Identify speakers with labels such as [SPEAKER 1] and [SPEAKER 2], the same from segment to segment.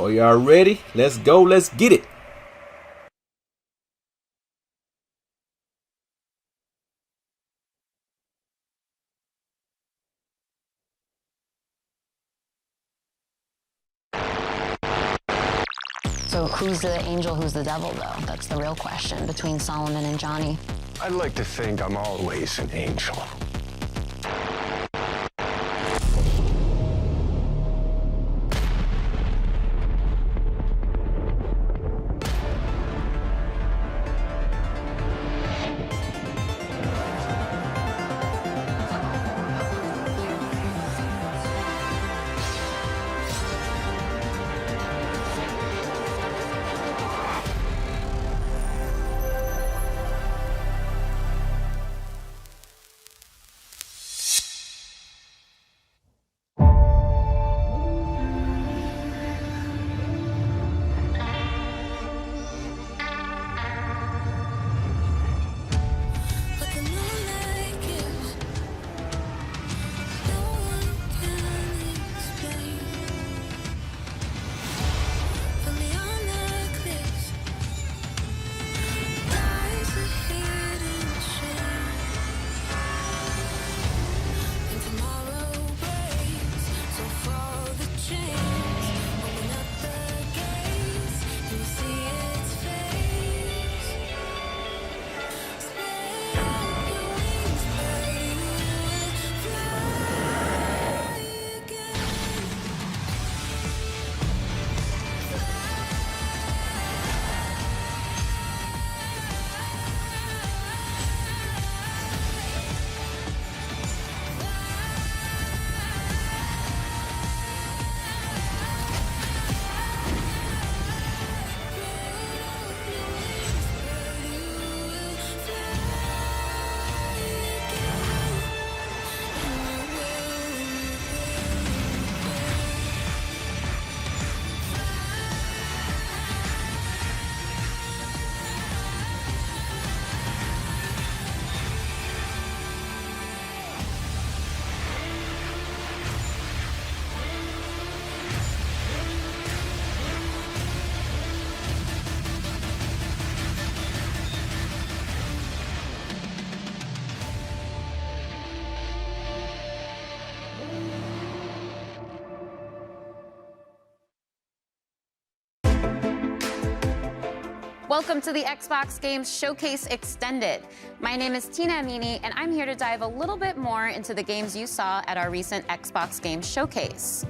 [SPEAKER 1] Are y'all ready? Let's go, let's get it.
[SPEAKER 2] So who's the angel, who's the devil, though? That's the real question between Solomon and Johnny.
[SPEAKER 3] I'd like to think I'm always an angel.
[SPEAKER 4] Welcome to the Xbox Games Showcase Extended. My name is Tina Amini, and I'm here to dive a little bit more into the games you saw at our recent Xbox Games Showcase.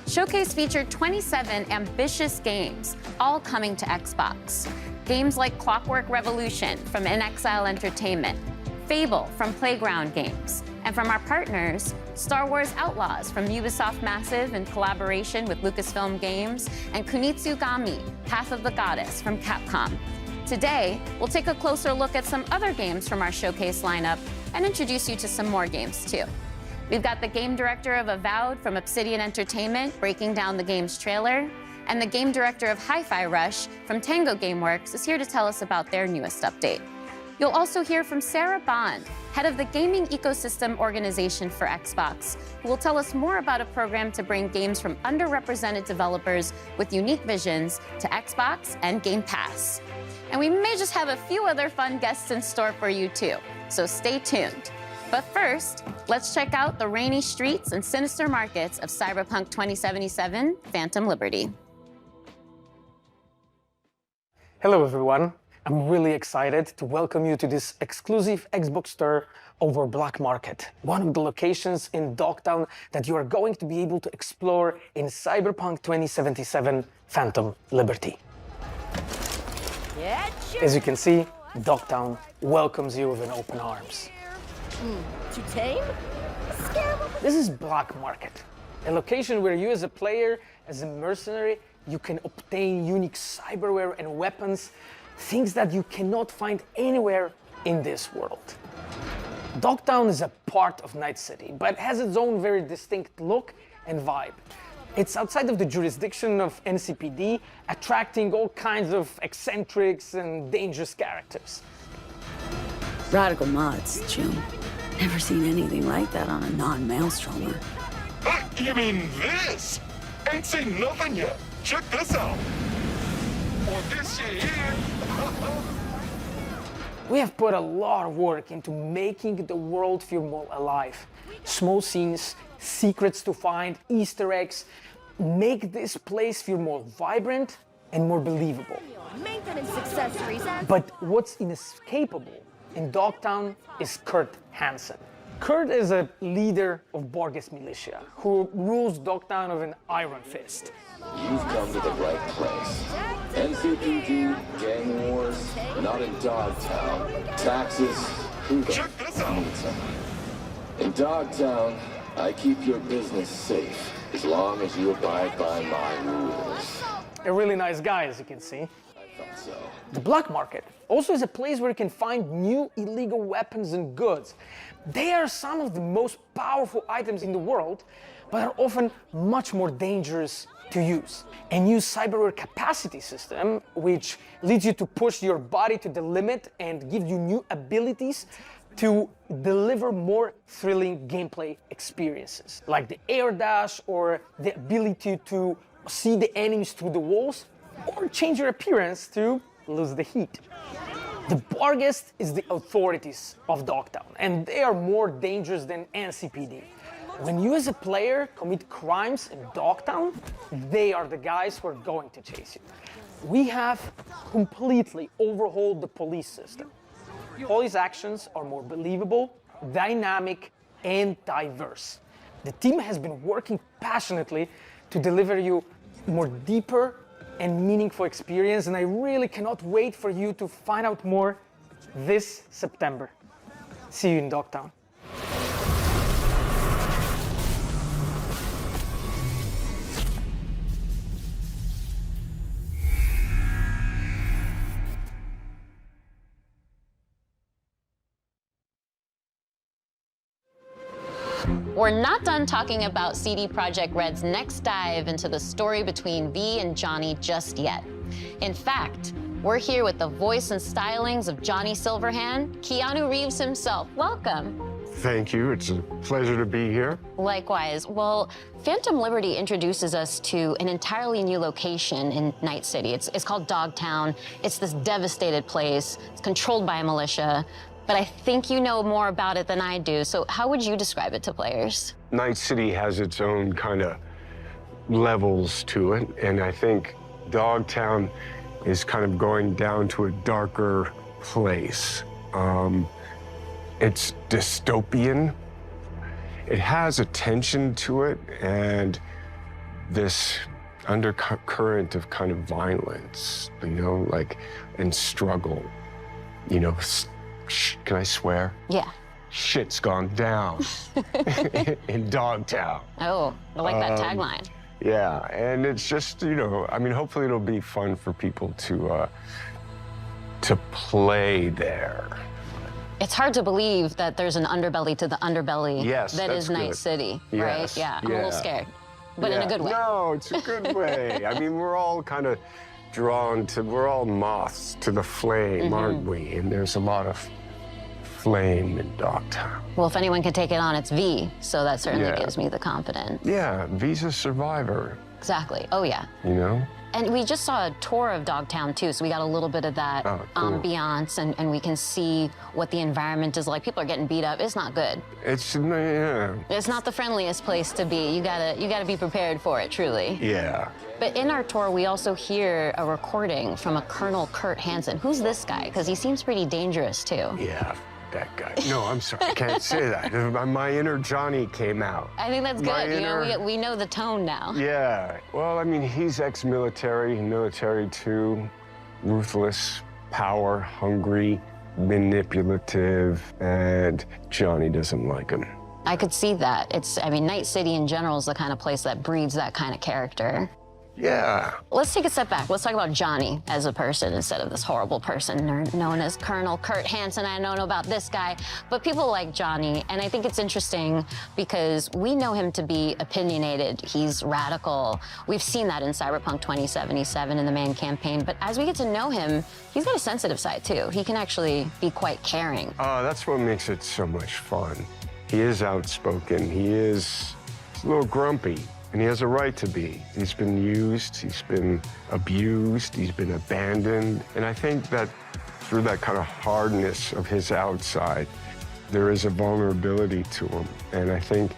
[SPEAKER 4] Showcase featured 27 ambitious games, all coming to Xbox. Games like Clockwork Revolution from inXile Entertainment, Fable from Playground Games, and from our partners, Star Wars Outlaws from Ubisoft Massive in collaboration with Lucasfilm Games, and Kunitsugami, Path of the Goddess from Capcom. Today, we'll take a closer look at some other games from our showcase lineup and introduce you to some more games too. We've got the game director of Avowed from Obsidian Entertainment breaking down the game's trailer, and the game director of Hi-Fi Rush from Tango Gameworks is here to tell us about their newest update. You'll also hear from Sarah Bond, head of the Gaming Ecosystem Organization for Xbox, who will tell us more about a program to bring games from underrepresented developers with unique visions to Xbox and Game Pass. And we may just have a few other fun guests in store for you too, so stay tuned. But first, let's check out the rainy streets and sinister markets of Cyberpunk 2077: Phantom Liberty.
[SPEAKER 5] Hello everyone. I'm really excited to welcome you to this exclusive Xbox store over Black Market, one of the locations in Dogtown that you are going to be able to explore in Cyberpunk 2077: Phantom Liberty. As you can see, Dogtown welcomes you with open arms.
[SPEAKER 6] Too tame?
[SPEAKER 5] This is Black Market, a location where you as a player, as a mercenary, you can obtain unique cyberware and weapons, things that you cannot find anywhere in this world. Dogtown is a part of Night City, but has its own very distinct look and vibe. It's outside of the jurisdiction of NCPD, attracting all kinds of eccentrics and dangerous characters.
[SPEAKER 6] Radical mods, Jim. Never seen anything like that on a non-maelstromer.
[SPEAKER 3] You mean this? Ain't seen nothing yet. Check this out. Or this shit here.
[SPEAKER 5] We have put a lot of work into making the world feel more alive. Small scenes, secrets to find, Easter eggs, make this place feel more vibrant and more believable.
[SPEAKER 7] Maintenance accessories and
[SPEAKER 5] But what's inescapable in Dogtown is Kurt Hansen. Kurt is a leader of Borges militia who rules Dogtown with an iron fist.
[SPEAKER 8] You've come to the right place. NCPD, gang wars, not in Dogtown. Taxes, who the
[SPEAKER 3] Check this out.
[SPEAKER 8] needs them? In Dogtown, I keep your business safe as long as you abide by my rules.
[SPEAKER 5] A really nice guy, as you can see.
[SPEAKER 8] I thought so.
[SPEAKER 5] The black market also is a place where you can find new illegal weapons and goods. They are some of the most powerful items in the world, but are often much more dangerous to use. A new cyberware capacity system, which leads you to push your body to the limit and give you new abilities to deliver more thrilling gameplay experiences, like the air dash or the ability to see the enemies through the walls, or change your appearance to lose the heat. The Borges is the authorities of Dogtown, and they are more dangerous than NCPD. When you as a player commit crimes in Dogtown, they are the guys who are going to chase you. We have completely overhauled the police system. Police actions are more believable, dynamic, and diverse. The team has been working passionately to deliver you more deeper and meaningful experience, and I really cannot wait for you to find out more this September. See you in Dogtown.
[SPEAKER 2] We're not done talking about CD Projekt Red's next dive into the story between V and Johnny just yet. In fact, we're here with the voice and stylings of Johnny Silverhand, Keanu Reeves himself. Welcome.
[SPEAKER 3] Thank you. It's a pleasure to be here.
[SPEAKER 2] Likewise. Well, Phantom Liberty introduces us to an entirely new location in Night City. It's called Dogtown. It's this devastated place. It's controlled by a militia. But I think you know more about it than I do. So how would you describe it to players?
[SPEAKER 3] Night City has its own kind of levels to it, and I think Dogtown is kind of going down to a darker place. It's dystopian. It has a tension to it and this undercurrent of kind of violence, you know, like, and struggle, you know. Can I swear?
[SPEAKER 2] Yeah.
[SPEAKER 3] Shit's gone down in Dogtown.
[SPEAKER 2] Oh, I like that tagline.
[SPEAKER 3] Yeah, and it's just, you know, I mean, hopefully it'll be fun for people to play there.
[SPEAKER 2] It's hard to believe that there's an underbelly to the underbelly
[SPEAKER 3] Yes,
[SPEAKER 2] that
[SPEAKER 3] that's
[SPEAKER 2] is Night
[SPEAKER 3] good.
[SPEAKER 2] City,
[SPEAKER 3] Yes,
[SPEAKER 2] right? Yeah, I'm a little
[SPEAKER 3] yeah.
[SPEAKER 2] scared, but in a good way.
[SPEAKER 3] No, it's a good way. I mean, we're all kind of we're all moths to the flame, aren't we? And there's a lot of flame in Dogtown.
[SPEAKER 2] Well, if anyone can take it on, it's V, so that certainly
[SPEAKER 3] Yeah.
[SPEAKER 2] gives me the confidence.
[SPEAKER 3] Yeah, Visa survivor,
[SPEAKER 2] Exactly. Oh, yeah.
[SPEAKER 3] you know?
[SPEAKER 2] And we just saw a tour of Dogtown, too, so we got a little bit of that
[SPEAKER 3] Oh, cool.
[SPEAKER 2] ambiance, and we can see what the environment is like. People are getting beat up. It's not good.
[SPEAKER 3] It's, yeah.
[SPEAKER 2] It's not the friendliest place to be. You gotta be prepared for it, truly.
[SPEAKER 3] Yeah.
[SPEAKER 2] But in our tour, we also hear a recording from a Colonel Kurt Hansen. Who's this guy? Because he seems pretty dangerous, too.
[SPEAKER 3] Yeah, that guy. No, I'm sorry, I can't say that. My inner Johnny came out.
[SPEAKER 2] I think that's
[SPEAKER 3] My
[SPEAKER 2] good. You know,
[SPEAKER 3] inner-
[SPEAKER 2] we know the tone now.
[SPEAKER 3] Yeah, well, I mean, he's ex-military, military too, ruthless, power hungry, manipulative, and Johnny doesn't like him.
[SPEAKER 2] I could see that. I mean, Night City in general is the kind of place that breeds that kind of character.
[SPEAKER 3] Yeah.
[SPEAKER 2] Let's take a step back. Let's talk about Johnny as a person instead of this horrible person known as Colonel Kurt Hansen. I don't know about this guy, but people like Johnny, and I think it's interesting because we know him to be opinionated. He's radical. We've seen that in Cyberpunk 2077 in the main campaign, but as we get to know him, he's got a sensitive side too. He can actually be quite caring.
[SPEAKER 3] That's what makes it so much fun. He is outspoken. He's a little grumpy, And he has a right to be. He's been used, he's been abused, he's been abandoned. And I think that through that kind of hardness of his outside, there is a vulnerability to him. And I think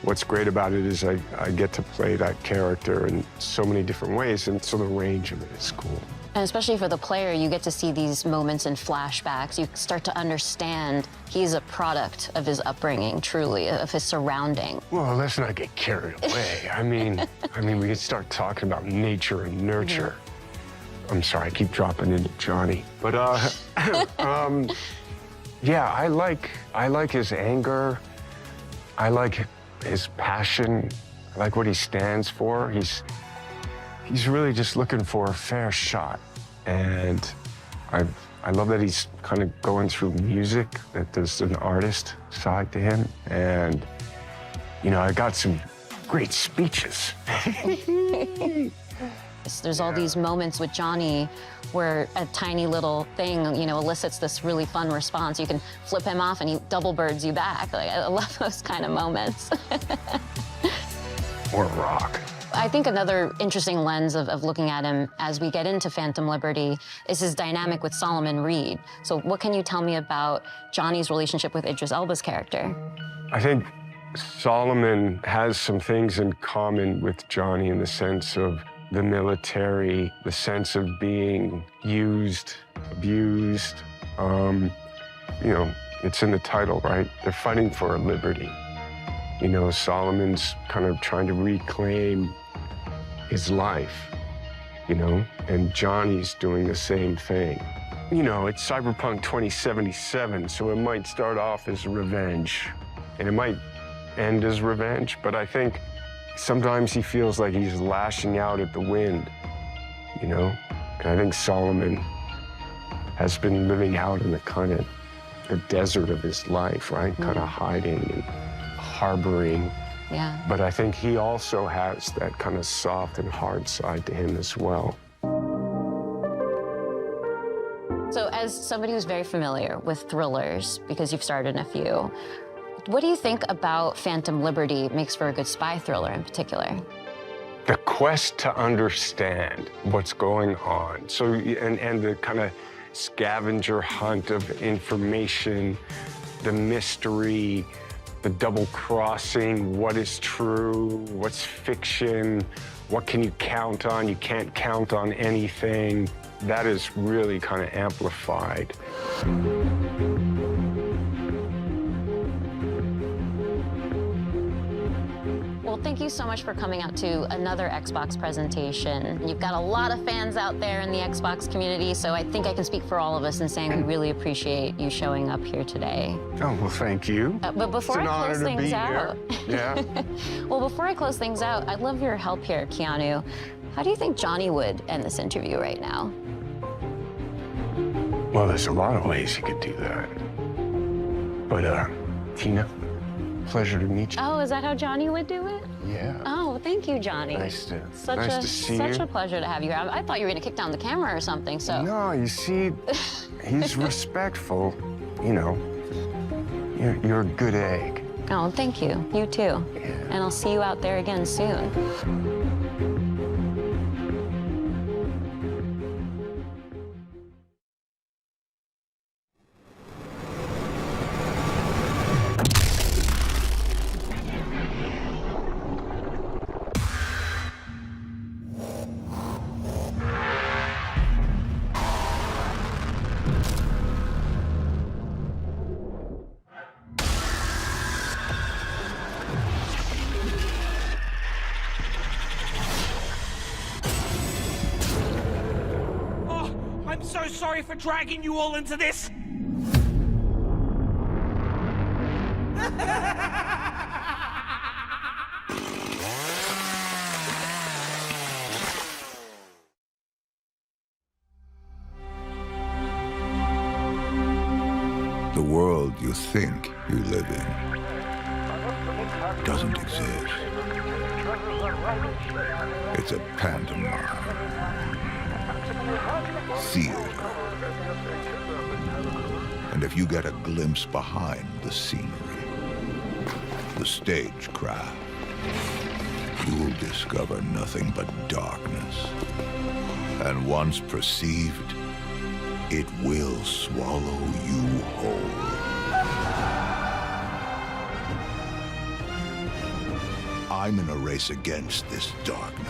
[SPEAKER 3] what's great about it is I get to play that character in so many different ways, and so the range of it is cool.
[SPEAKER 2] And especially for the player, you get to see these moments in flashbacks. You start to understand he's a product of his upbringing, truly, of his surrounding.
[SPEAKER 3] Well, let's not get carried away. I mean, we can start talking about nature and nurture. I'm sorry, I keep dropping into Johnny. But, yeah, I like his anger. I like his passion. I like what he stands for. He's really just looking for a fair shot. And I love that he's kind of going through music, that there's an artist side to him. And, you know, I got some great speeches.
[SPEAKER 2] There's all these moments with Johnny where a tiny little thing, you know, elicits this really fun response. You can flip him off and he double birds you back. Like, I love those kind of moments.
[SPEAKER 3] Or rock.
[SPEAKER 2] I think another interesting lens of looking at him as we get into Phantom Liberty is his dynamic with Solomon Reed. So what can you tell me about Johnny's relationship with Idris Elba's character?
[SPEAKER 3] I think Solomon has some things in common with Johnny in the sense of the military, the sense of being used, abused. You know, it's in the title, right? They're fighting for a liberty. You know, Solomon's kind of trying to reclaim his life, you know, and Johnny's doing the same thing. You know, it's Cyberpunk 2077, so it might start off as revenge, and it might end as revenge, but I think sometimes he feels like he's lashing out at the wind, you know? And I think Solomon has been living out in the kind of the desert of his life, right? Kind of hiding and harboring.
[SPEAKER 2] Yeah.
[SPEAKER 3] But I think he also has that kind of soft and hard side to him as well.
[SPEAKER 2] So as somebody who's very familiar with thrillers, because you've starred in a few, what do you think about Phantom Liberty makes for a good spy thriller in particular?
[SPEAKER 3] The quest to understand what's going on. So, and the kind of scavenger hunt of information, the mystery, the double crossing, what is true, what's fiction, what can you count on, you can't count on anything. That is really kind of amplified.
[SPEAKER 2] Well, thank you so much for coming out to another Xbox presentation. You've got a lot of fans out there in the Xbox community, so I think I can speak for all of us in saying we really appreciate you showing up here today.
[SPEAKER 3] Oh, well, thank you.
[SPEAKER 2] But before I close things out,
[SPEAKER 3] Yeah.
[SPEAKER 2] well, before I close things out, I'd love your help here, Keanu. How do you think Johnny would end this interview right now?
[SPEAKER 3] Well, there's a lot of ways you could do that. But, Tina, pleasure to meet you.
[SPEAKER 2] Oh, is that how Johnny would do it?
[SPEAKER 3] Yeah.
[SPEAKER 2] Oh, thank you, Johnny.
[SPEAKER 3] Nice to see
[SPEAKER 2] Such
[SPEAKER 3] you.
[SPEAKER 2] a pleasure to have you here. I thought you were gonna kick down the camera or something, so.
[SPEAKER 3] No, you see, he's respectful. You know, you're a good egg.
[SPEAKER 2] Oh, thank you. You too.
[SPEAKER 3] Yeah.
[SPEAKER 2] And I'll see you out there again soon.
[SPEAKER 9] I'm so sorry for dragging you all into this.
[SPEAKER 10] The world you think you live in doesn't exist. It's a pantomime. Theater. And if you get a glimpse behind the scenery, the stagecraft, you'll discover nothing but darkness. And once perceived, it will swallow you whole. I'm in a race against this darkness.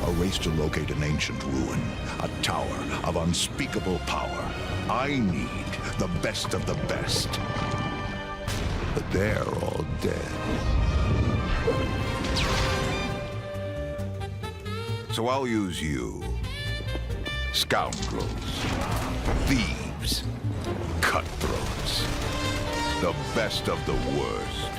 [SPEAKER 10] A race to locate an ancient ruin, a tower of unspeakable power. I need the best of the best. But they're all dead. So I'll use you. Scoundrels, thieves, cutthroats. The best of the worst.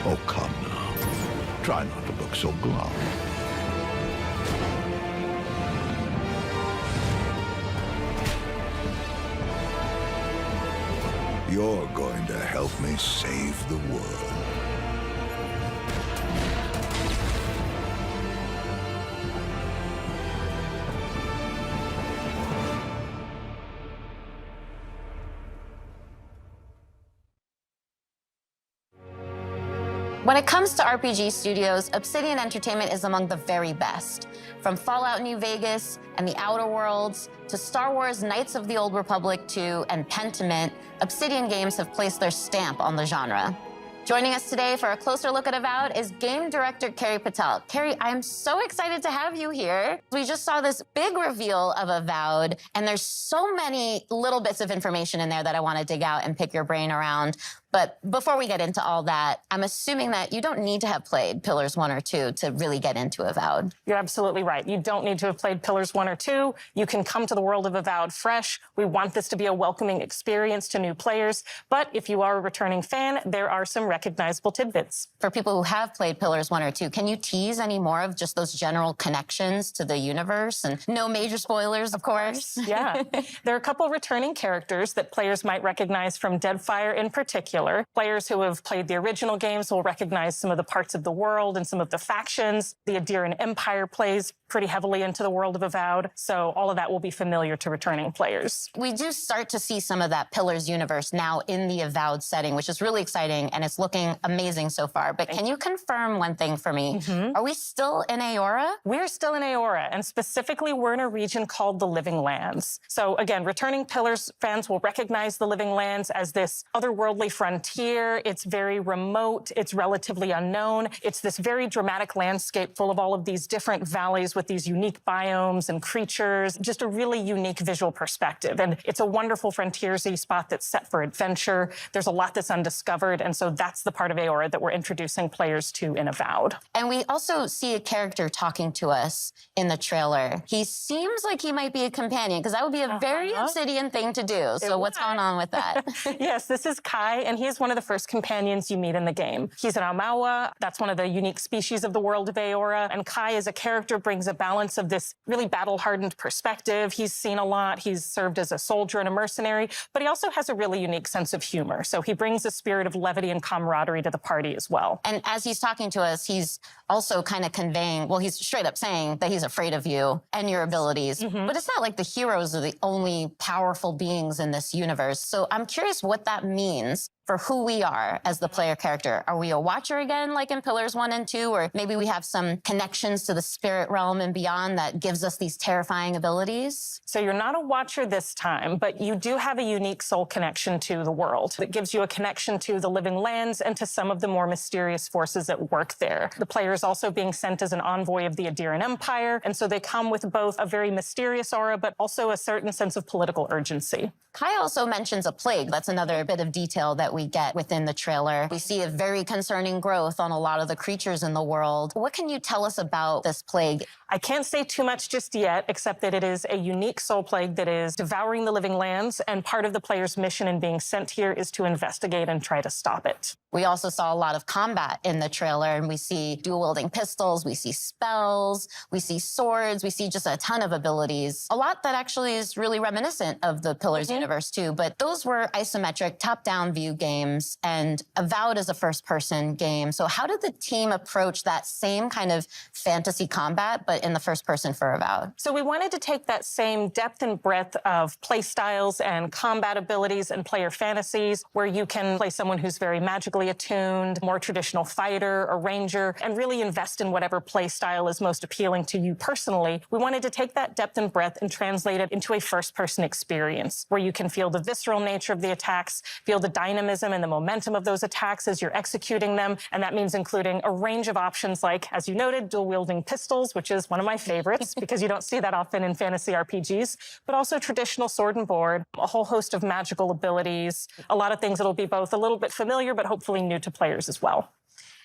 [SPEAKER 10] Oh, come now. Try not to look so glum. You're going to help me save the world.
[SPEAKER 4] When it comes to RPG studios, Obsidian Entertainment is among the very best. From Fallout New Vegas and The Outer Worlds to Star Wars Knights of the Old Republic 2 and Pentiment, Obsidian Games have placed their stamp on the genre. Joining us today for a closer look at Avowed is game director Carrie Patel. Carrie, I'm so excited to have you here. We just saw this big reveal of Avowed, and there's so many little bits of information in there that I want to dig out and pick your brain around. But before we get into all that, I'm assuming that you don't need to have played Pillars 1 or 2 to really get into Avowed.
[SPEAKER 11] You're absolutely right. You don't need to have played Pillars 1 or 2. You can come to the world of Avowed fresh. We want this to be a welcoming experience to new players. But if you are a returning fan, there are some recognizable tidbits.
[SPEAKER 4] For people who have played Pillars 1 or 2, can you tease any more of just those general connections to the universe? And no major spoilers, of course.
[SPEAKER 11] Yeah. There are a couple returning characters that players might recognize from Deadfire in particular. Players who have played the original games will recognize some of the parts of the world and some of the factions. The Adirian Empire plays pretty heavily into the world of Avowed, so all of that will be familiar to returning players.
[SPEAKER 4] We do start to see some of that Pillars universe now in the Avowed setting, which is really exciting, and it's looking amazing so far. But can you confirm one thing for me? Are we still in Eora?
[SPEAKER 11] We're still in Eora, and specifically we're in a region called the Living Lands. So again, returning Pillars fans will recognize the Living Lands as this otherworldly frontier. It's very remote. It's relatively unknown. It's this very dramatic landscape full of all of these different valleys with these unique biomes and creatures, just a really unique visual perspective. And it's a wonderful frontiersy spot that's set for adventure. There's a lot that's undiscovered, and so that's the part of Eora that we're introducing players to in Avowed.
[SPEAKER 4] And we also see a character talking to us in the trailer. He seems like he might be a companion, because that would be a very Obsidian thing to do. So what's going on with that?
[SPEAKER 11] Yes, this is Kai, and he's one of the first companions you meet in the game. He's an Aumaua. That's one of the unique species of the world of Eora. And Kai as a character brings a balance of this really battle-hardened perspective. He's seen a lot. He's served as a soldier and a mercenary, but he also has a really unique sense of humor. So he brings a spirit of levity and camaraderie to the party as well.
[SPEAKER 4] And as he's talking to us, he's also kind of conveying, well, he's straight up saying that he's afraid of you and your abilities. But it's not like the heroes are the only powerful beings in this universe. So I'm curious what that means for who we are as the player character. Are we a watcher again, like in Pillars 1 and 2? Or maybe we have some connections to the spirit realm and beyond that gives us these terrifying abilities?
[SPEAKER 11] So you're not a watcher this time, but you do have a unique soul connection to the world that gives you a connection to the Living Lands and to some of the more mysterious forces at work there. The player is also being sent as an envoy of the Adirian Empire, and so they come with both a very mysterious aura, but also a certain sense of political urgency.
[SPEAKER 4] Kai also mentions a plague. That's another bit of detail that we get within the trailer. We see a very concerning growth on a lot of the creatures in the world. What can you tell us about this plague?
[SPEAKER 11] I can't say too much just yet, except that it is a unique soul plague that is devouring the Living Lands, and part of the player's mission in being sent here is to investigate and try to stop it.
[SPEAKER 4] We also saw a lot of combat in the trailer, and we see dual-wielding pistols, we see spells, we see swords, we see just a ton of abilities. A lot that actually is really reminiscent of the Pillars universe too, but those were isometric, top-down view games, and Avowed is a first-person game. So how did the team approach that same kind of fantasy combat, but in the first person for Avowed?
[SPEAKER 11] So we wanted to take that same depth and breadth of play styles and combat abilities and player fantasies, where you can play someone who's very magically attuned, more traditional fighter or ranger, and really invest in whatever play style is most appealing to you personally. We wanted to take that depth and breadth and translate it into a first-person experience, where you can feel the visceral nature of the attacks, feel the dynamism and the momentum of those attacks as you're executing them, and that means including a range of options like, as you noted, dual-wielding pistols, which is one of my favorites because you don't see that often in fantasy RPGs, but also traditional sword and board, a whole host of magical abilities, a lot of things that'll be both a little bit familiar but hopefully new to players as well.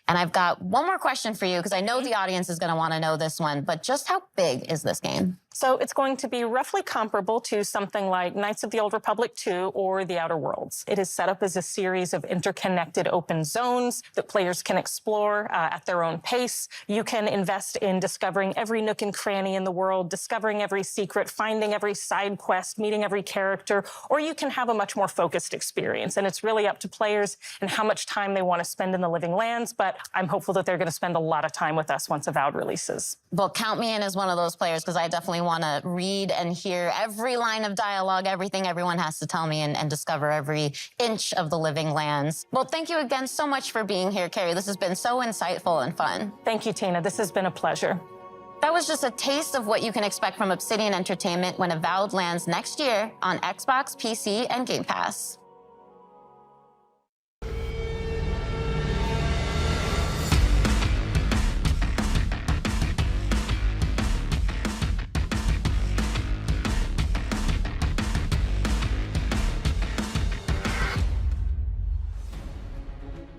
[SPEAKER 4] And I've got one more question for you, because I know the audience is going to want to know this one, but just how big is this game?
[SPEAKER 11] So it's going to be roughly comparable to something like Knights of the Old Republic 2 or The Outer Worlds. It is set up as a series of interconnected open zones that players can explore at their own pace. You can invest in discovering every nook and cranny in the world, discovering every secret, finding every side quest, meeting every character, or you can have a much more focused experience. And it's really up to players and how much time they want to spend in the Living Lands, but I'm hopeful that they're going to spend a lot of time with us once Avowed releases.
[SPEAKER 4] Well, count me in as one of those players, because I definitely want to read and hear every line of dialogue, everything everyone has to tell me, and discover every inch of the Living Lands. Well, thank you again so much for being here, Carrie. This has been so insightful and fun.
[SPEAKER 11] Thank you, Tina. This has been a pleasure.
[SPEAKER 4] That was just a taste of what you can expect from Obsidian Entertainment when Avowed lands next year on Xbox, PC, and Game Pass.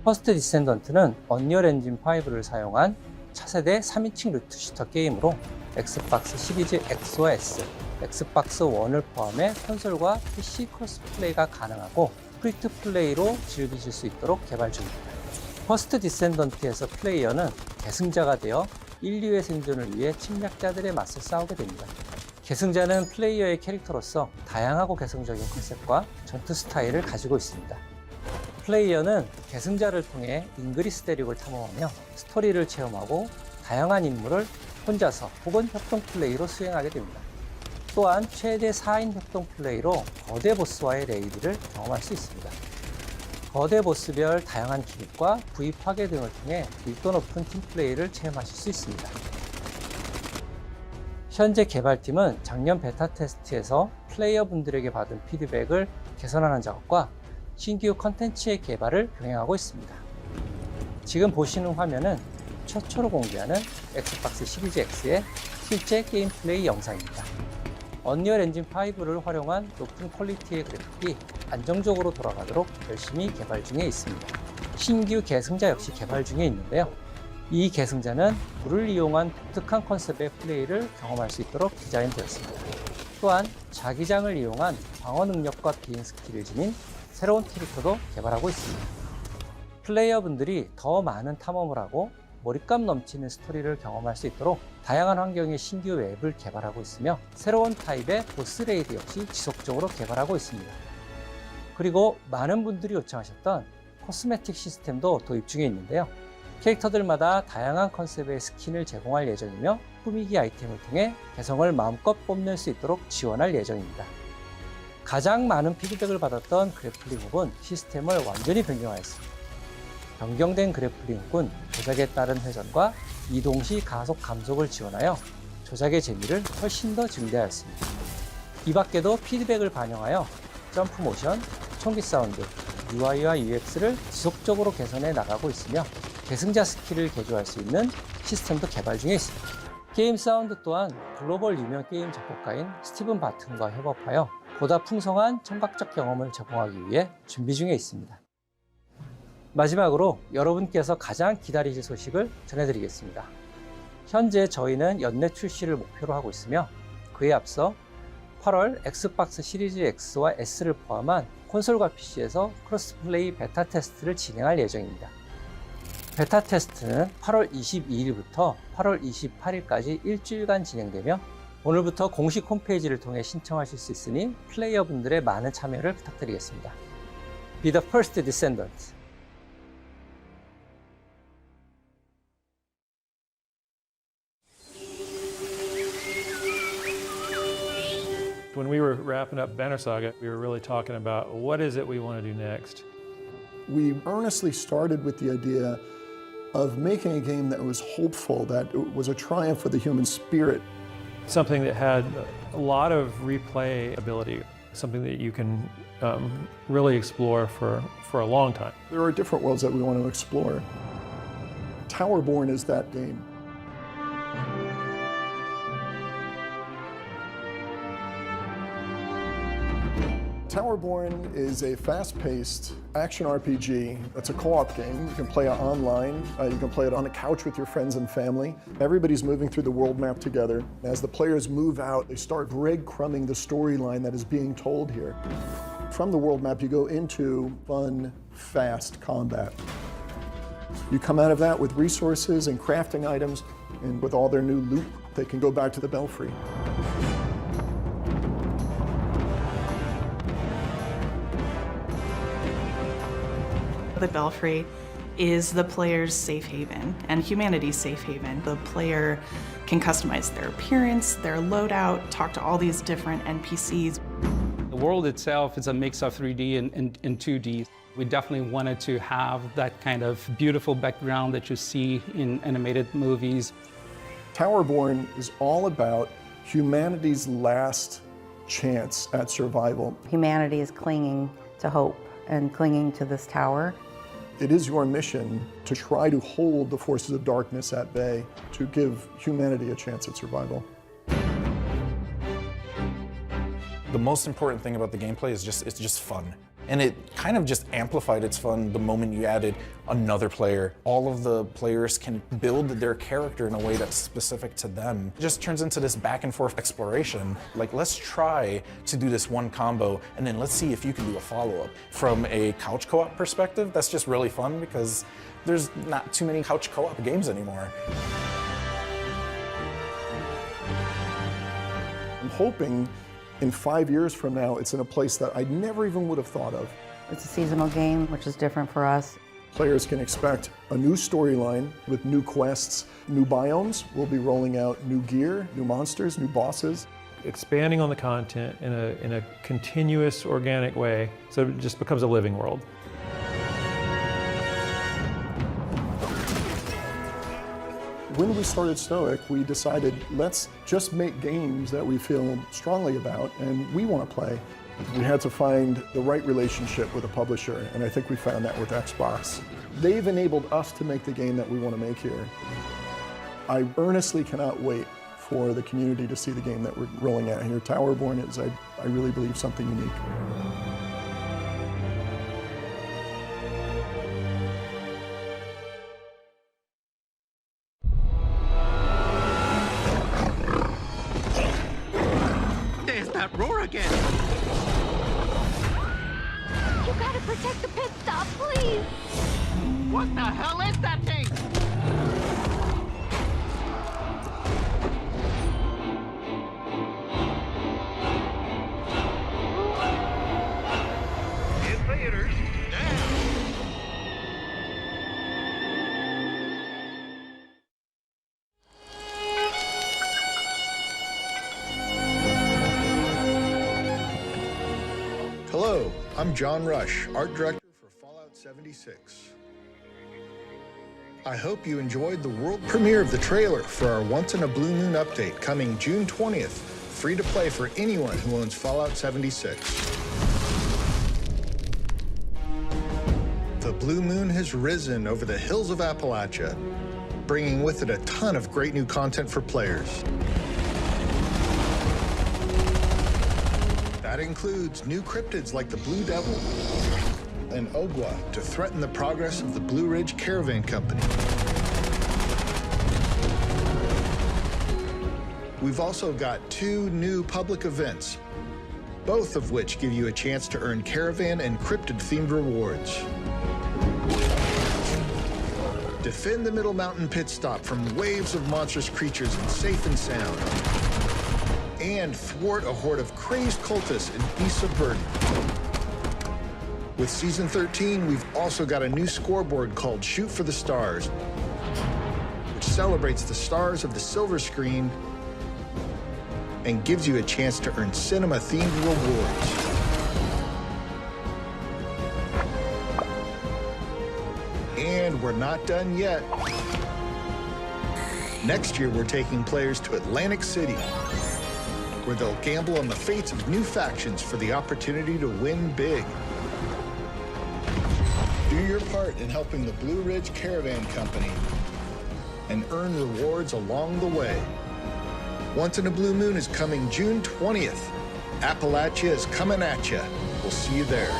[SPEAKER 12] 퍼스트 디센던트는 언리얼 엔진 5를 사용한 차세대 3인칭 루트 슈터 게임으로 엑스박스 시리즈 X와 S, 엑스박스 1을 포함해 콘솔과 PC 크로스 플레이가 가능하고 프리투 플레이로 즐기실 수 있도록 개발 중입니다. 퍼스트 디센던트에서 플레이어는 계승자가 되어 인류의 생존을 위해 침략자들의 맞서 싸우게 됩니다. 계승자는 플레이어의 캐릭터로서 다양하고 개성적인 컨셉과 전투 스타일을 가지고 있습니다. 플레이어는 계승자를 통해 잉그리스 대륙을 탐험하며 스토리를 체험하고 다양한 임무를 혼자서 혹은 협동 플레이로 수행하게 됩니다. 또한 최대 4인 협동 플레이로 거대 보스와의 레이드를 경험할 수 있습니다. 거대 보스별 다양한 기믹과 부위 파괴 등을 통해 밀도 높은 팀 플레이를 체험하실 수 있습니다. 현재 개발팀은 작년 베타 테스트에서 플레이어분들에게 받은 피드백을 개선하는 작업과 신규 컨텐츠의 개발을 병행하고 있습니다. 지금 보시는 화면은 최초로 공개하는 엑스박스 시리즈 X의 실제 게임 플레이 영상입니다. 언리얼 엔진 5를 활용한 높은 퀄리티의 그래픽이 안정적으로 돌아가도록 열심히 개발 중에 있습니다. 신규 계승자 역시 개발 중에 있는데요. 이 계승자는 불을 이용한 독특한 컨셉의 플레이를 경험할 수 있도록 디자인되었습니다. 또한 자기장을 이용한 방어 능력과 비행 스킬을 지닌 새로운 캐릭터도 개발하고 있습니다. 플레이어분들이 더 많은 탐험을 하고 몰입감 넘치는 스토리를 경험할 수 있도록 다양한 환경의 신규 맵을 개발하고 있으며 새로운 타입의 보스 레이드 역시 지속적으로 개발하고 있습니다. 그리고 많은 분들이 요청하셨던 코스메틱 시스템도 도입 중에 있는데요. 캐릭터들마다 다양한 컨셉의 스킨을 제공할 예정이며 꾸미기 아이템을 통해 개성을 마음껏 뽐낼 수 있도록 지원할 예정입니다. 가장 많은 피드백을 받았던 그래플링 훅은 시스템을 완전히 변경하였습니다. 변경된 그래플링 훅은 조작에 따른 회전과 이동 시 가속 감속을 지원하여 조작의 재미를 훨씬 더 증대하였습니다. 이 밖에도 피드백을 반영하여 점프 모션, 총기 사운드, UI와 UX를 지속적으로 개선해 나가고 있으며 계승자 스킬을 개조할 수 있는 시스템도 개발 중에 있습니다. 게임 사운드 또한 글로벌 유명 게임 작곡가인 스티븐 바튼과 협업하여 보다 풍성한 청각적 경험을 제공하기 위해 준비 중에 있습니다. 마지막으로 여러분께서 가장 기다리실 소식을 전해드리겠습니다. 현재 저희는 연내 출시를 목표로 하고 있으며 그에 앞서 8월 엑스박스 시리즈 X와 S를 포함한 콘솔과 PC에서 크로스플레이 베타 테스트를 진행할 예정입니다. 베타 테스트는 8월 22일부터 8월 28일까지 일주일간 진행되며 오늘부터 공식 홈페이지를 통해 신청하실 수 있으니 플레이어분들의 많은 참여를 부탁드리겠습니다. be the first descendant.
[SPEAKER 13] When we were wrapping up Banner Saga, we were really talking about what is it we want to do next.
[SPEAKER 14] We earnestly started with the idea of making a game that was hopeful, that was a triumph for the human spirit.
[SPEAKER 13] Something that had a lot of replay ability, something that you can really explore for a long time.
[SPEAKER 14] There are different worlds that we want to explore. Towerborn is that game. Towerborn is a fast-paced action RPG. It's a co-op game. You can play it online. You can play it on a couch with your friends and family. Everybody's moving through the world map together. As the players move out, they start breadcrumbing the storyline that is being told here. From the world map, you go into fun, fast combat. You come out of that with resources and crafting items, and with all their new loot, they can go back to the Belfry.
[SPEAKER 15] The Belfry is the player's safe haven and humanity's safe haven. The player can customize their appearance, their loadout, talk to all these different NPCs.
[SPEAKER 16] The world itself is a mix of 3D and 2D. We definitely wanted to have that kind of beautiful background that you see in animated movies.
[SPEAKER 14] Towerborn is all about humanity's last chance at survival.
[SPEAKER 17] Humanity is clinging to hope and clinging to this tower.
[SPEAKER 14] It is your mission to try to hold the forces of darkness at bay, to give humanity a chance at survival.
[SPEAKER 18] The most important thing about the gameplay is it's just fun. And it kind of just amplified its fun the moment you added another player. All of the players can build their character in a way that's specific to them. It just turns into this back and forth exploration. Like, let's try to do this one combo, and then let's see if you can do a follow-up. From a couch co-op perspective, that's just really fun because there's not too many couch co-op games anymore.
[SPEAKER 14] I'm hoping in 5 years from now, it's in a place that I never even would have thought of.
[SPEAKER 17] It's a seasonal game, which is different for us.
[SPEAKER 14] Players can expect a new storyline with new quests, new biomes. We'll be rolling out new gear, new monsters, new bosses.
[SPEAKER 13] Expanding on the content in a continuous, organic way, so it just becomes a living world.
[SPEAKER 14] When we started Stoic, we decided, let's just make games that we feel strongly about and we want to play. We had to find the right relationship with a publisher, and I think we found that with Xbox. They've enabled us to make the game that we want to make here. I earnestly cannot wait for the community to see the game that we're rolling out here. Towerborn is, I really believe, something unique.
[SPEAKER 9] Roar again!
[SPEAKER 7] You gotta protect the pit stop, please!
[SPEAKER 9] What the hell is that thing? Invaders down!
[SPEAKER 19] Hello, I'm John Rush, art director for Fallout 76. I hope you enjoyed the world premiere of the trailer for our Once in a Blue Moon update coming June 20th, free to play for anyone who owns Fallout 76. The blue moon has risen over the hills of Appalachia, bringing with it a ton of great new content for players. That includes new cryptids like the Blue Devil and Ogwa to threaten the progress of the Blue Ridge Caravan Company. We've also got 2 new public events, both of which give you a chance to earn caravan and cryptid-themed rewards. Defend the Middle Mountain pit stop from waves of monstrous creatures in safe and sound. And thwart a horde of crazed cultists and beasts of burden. With Season 13, we've also got a new scoreboard called Shoot for the Stars, which celebrates the stars of the silver screen and gives you a chance to earn cinema-themed rewards. And we're not done yet. Next year, we're taking players to Atlantic City, where they'll gamble on the fates of new factions for the opportunity to win big. Do your part in helping the Blue Ridge Caravan Company and earn rewards along the way. Once in a Blue Moon is coming June 20th. Appalachia is coming at you. We'll see you there.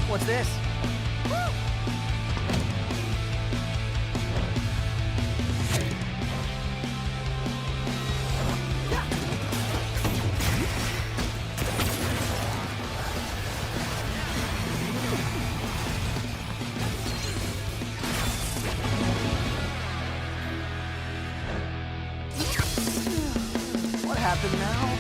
[SPEAKER 9] What's this? What happened now?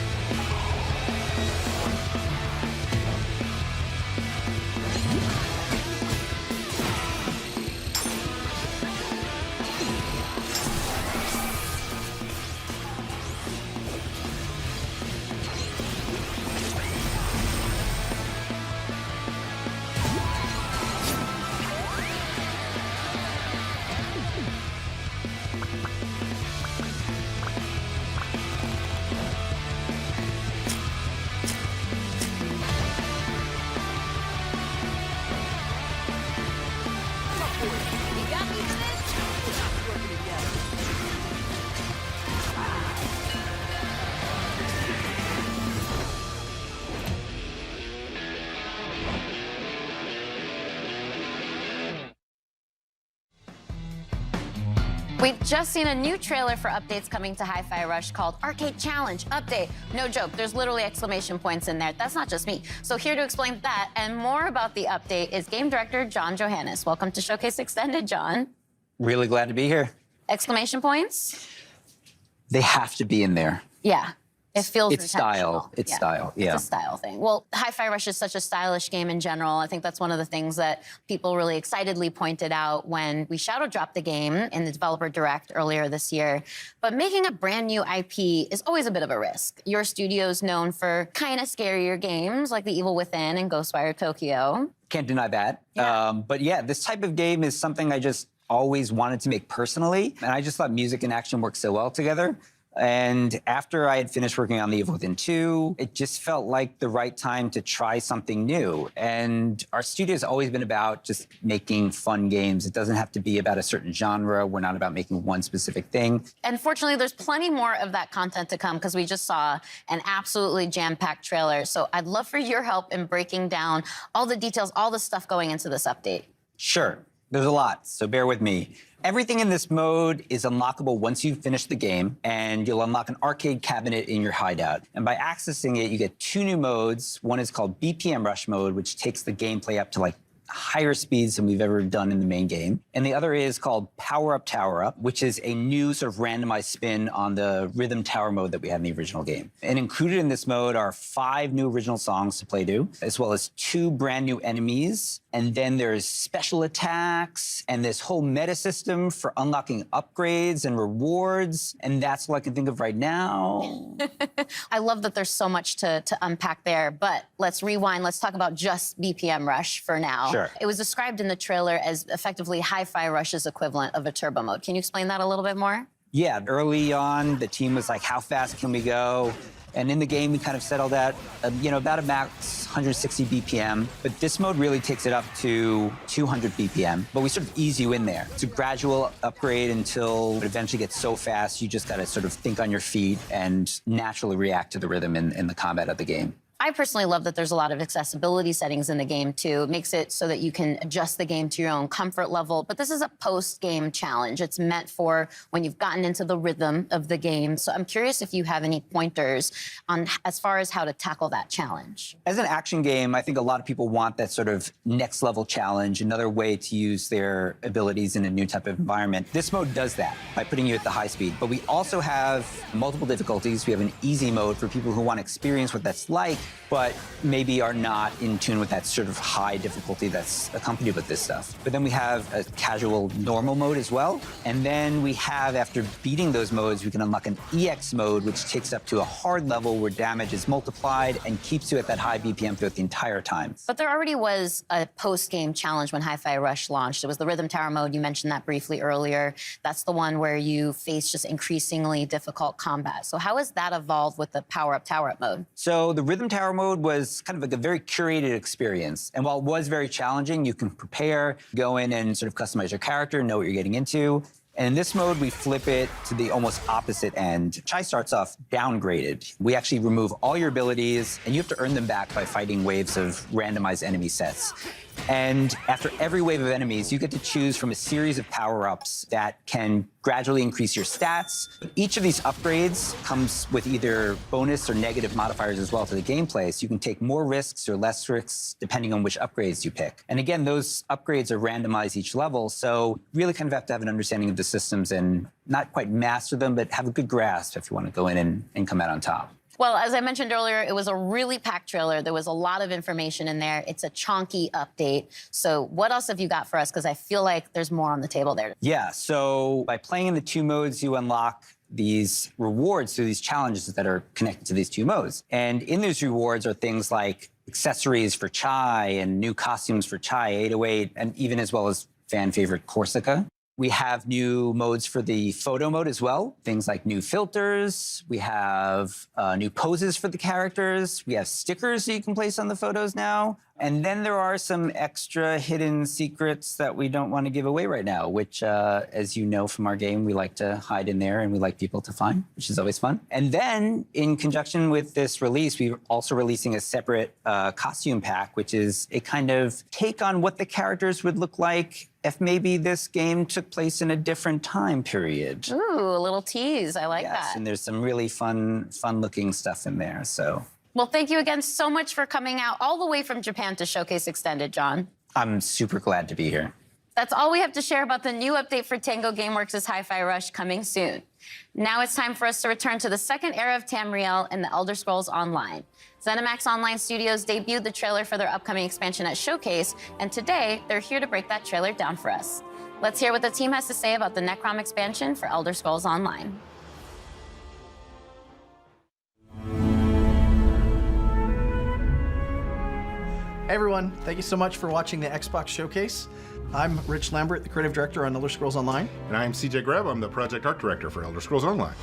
[SPEAKER 4] We've just seen a new trailer for updates coming to Hi-Fi Rush called Arcade Challenge Update. No joke, there's literally exclamation points in there. That's not just me. So here to explain that and more about the update is game director John Johannes. Welcome to Showcase Extended, John.
[SPEAKER 20] Really glad to be here.
[SPEAKER 4] Exclamation points?
[SPEAKER 20] They have to be in there.
[SPEAKER 4] Yeah. It feels
[SPEAKER 20] It's style. It's style. Yeah.
[SPEAKER 4] It's a style thing. Well, Hi-Fi Rush is such a stylish game in general. I think that's one of the things that people really excitedly pointed out when we shadow dropped the game in the developer direct earlier this year. But making a brand new IP is always a bit of a risk. Your studio's known for kind of scarier games like The Evil Within and Ghostwire Tokyo.
[SPEAKER 20] Can't deny that.
[SPEAKER 4] Yeah.
[SPEAKER 20] But yeah, this type of game is something I just always wanted to make personally. And I just thought music and action work so well together. And after I had finished working on The Evil Within 2, it just felt like the right time to try something new. And our studio's always been about just making fun games. It doesn't have to be about a certain genre. We're not about making one specific thing.
[SPEAKER 4] And fortunately, there's plenty more of that content to come because we just saw an absolutely jam-packed trailer. So I'd love for your help in breaking down all the details, all the stuff going into this update.
[SPEAKER 20] Sure. There's a lot, so bear with me. Everything in this mode is unlockable once you've finished the game, and you'll unlock an arcade cabinet in your hideout. And by accessing it, you get 2 new modes. One is called BPM Rush mode, which takes the gameplay up to like higher speeds than we've ever done in the main game. And the other is called Power Up, Tower Up, which is a new sort of randomized spin on the Rhythm Tower mode that we had in the original game. And included in this mode are 5 new original songs to play to, as well as 2 brand new enemies. And then there's special attacks and this whole meta system for unlocking upgrades and rewards. And that's all I can think of right now.
[SPEAKER 4] I love that there's so much to unpack there, but let's rewind. Let's talk about just BPM Rush for now.
[SPEAKER 20] Sure.
[SPEAKER 4] It was described in the trailer as effectively Hi-Fi Rush's equivalent of a turbo mode. Can you explain that a little bit more?
[SPEAKER 20] Yeah, early on, the team was like, how fast can we go? And in the game, we kind of settled at, about a max 160 BPM. But this mode really takes it up to 200 BPM. But we sort of ease you in there. It's a gradual upgrade until it eventually gets so fast, you just got to sort of think on your feet and naturally react to the rhythm in the combat of the game.
[SPEAKER 4] I personally love that there's a lot of accessibility settings in the game too. It makes it so that you can adjust the game to your own comfort level. But this is a post-game challenge. It's meant for when you've gotten into the rhythm of the game. So I'm curious if you have any pointers on as far as how to tackle that challenge.
[SPEAKER 20] As an action game, I think a lot of people want that sort of next level challenge, another way to use their abilities in a new type of environment. This mode does that by putting you at the high speed. But we also have multiple difficulties. We have an easy mode for people who want to experience what that's like, but maybe are not in tune with that sort of high difficulty that's accompanied with this stuff. But then we have a casual normal mode as well. And then we have, after beating those modes, we can unlock an EX mode, which takes up to a hard level where damage is multiplied and keeps you at that high BPM throughout the entire time.
[SPEAKER 4] But there already was a post-game challenge when Hi-Fi Rush launched. It was the Rhythm Tower mode. You mentioned that briefly earlier. That's the one where you face just increasingly difficult combat. So how has that evolved with the power-up, tower-up mode?
[SPEAKER 20] So the Rhythm Tower mode was kind of like a very curated experience. And while it was very challenging, you can prepare, go in and sort of customize your character, know what you're getting into. And in this mode, we flip it to the almost opposite end. Chai starts off downgraded. We actually remove all your abilities, and you have to earn them back by fighting waves of randomized enemy sets. And after every wave of enemies, you get to choose from a series of power-ups that can gradually increase your stats. Each of these upgrades comes with either bonus or negative modifiers as well to the gameplay, so you can take more risks or less risks depending on which upgrades you pick. And again, those upgrades are randomized each level, so you really kind of have to have an understanding of the systems and not quite master them, but have a good grasp if you want to go in and come out on top.
[SPEAKER 4] Well, as I mentioned earlier, it was a really packed trailer. There was a lot of information in there. It's a chonky update. So what else have you got for us? Because I feel like there's more on the table there.
[SPEAKER 20] Yeah, so by playing in the two modes, you unlock these rewards through these challenges that are connected to these two modes. And in those rewards are things like accessories for Chai and new costumes for Chai 808, and even as well as fan favorite Corsica. We have new modes for the photo mode as well. Things like new filters. We have new poses for the characters. We have stickers that you can place on the photos now. And then there are some extra hidden secrets that we don't want to give away right now, which, as you know from our game, we like to hide in there and we like people to find, which is always fun. And then in conjunction with this release, we're also releasing a separate costume pack, which is a kind of take on what the characters would look like if maybe this game took place in a different time period.
[SPEAKER 4] Ooh, a little tease. I like
[SPEAKER 20] yes,
[SPEAKER 4] that.
[SPEAKER 20] And there's some really fun-looking stuff in there, so.
[SPEAKER 4] Well, thank you again so much for coming out all the way from Japan to Showcase Extended, John.
[SPEAKER 20] I'm super glad to be here.
[SPEAKER 4] That's all we have to share about the new update for Tango Gameworks' Hi-Fi Rush coming soon. Now it's time for us to return to the second era of Tamriel in the Elder Scrolls Online. ZeniMax Online Studios debuted the trailer for their upcoming expansion at Showcase, and today they're here to break that trailer down for us. Let's hear what the team has to say about the Necrom expansion for Elder Scrolls Online.
[SPEAKER 21] Hey everyone, thank you so much for watching the Xbox Showcase. I'm Rich Lambert, the creative director on Elder Scrolls Online.
[SPEAKER 22] And I'm CJ Greb, I'm the project art director for Elder Scrolls Online.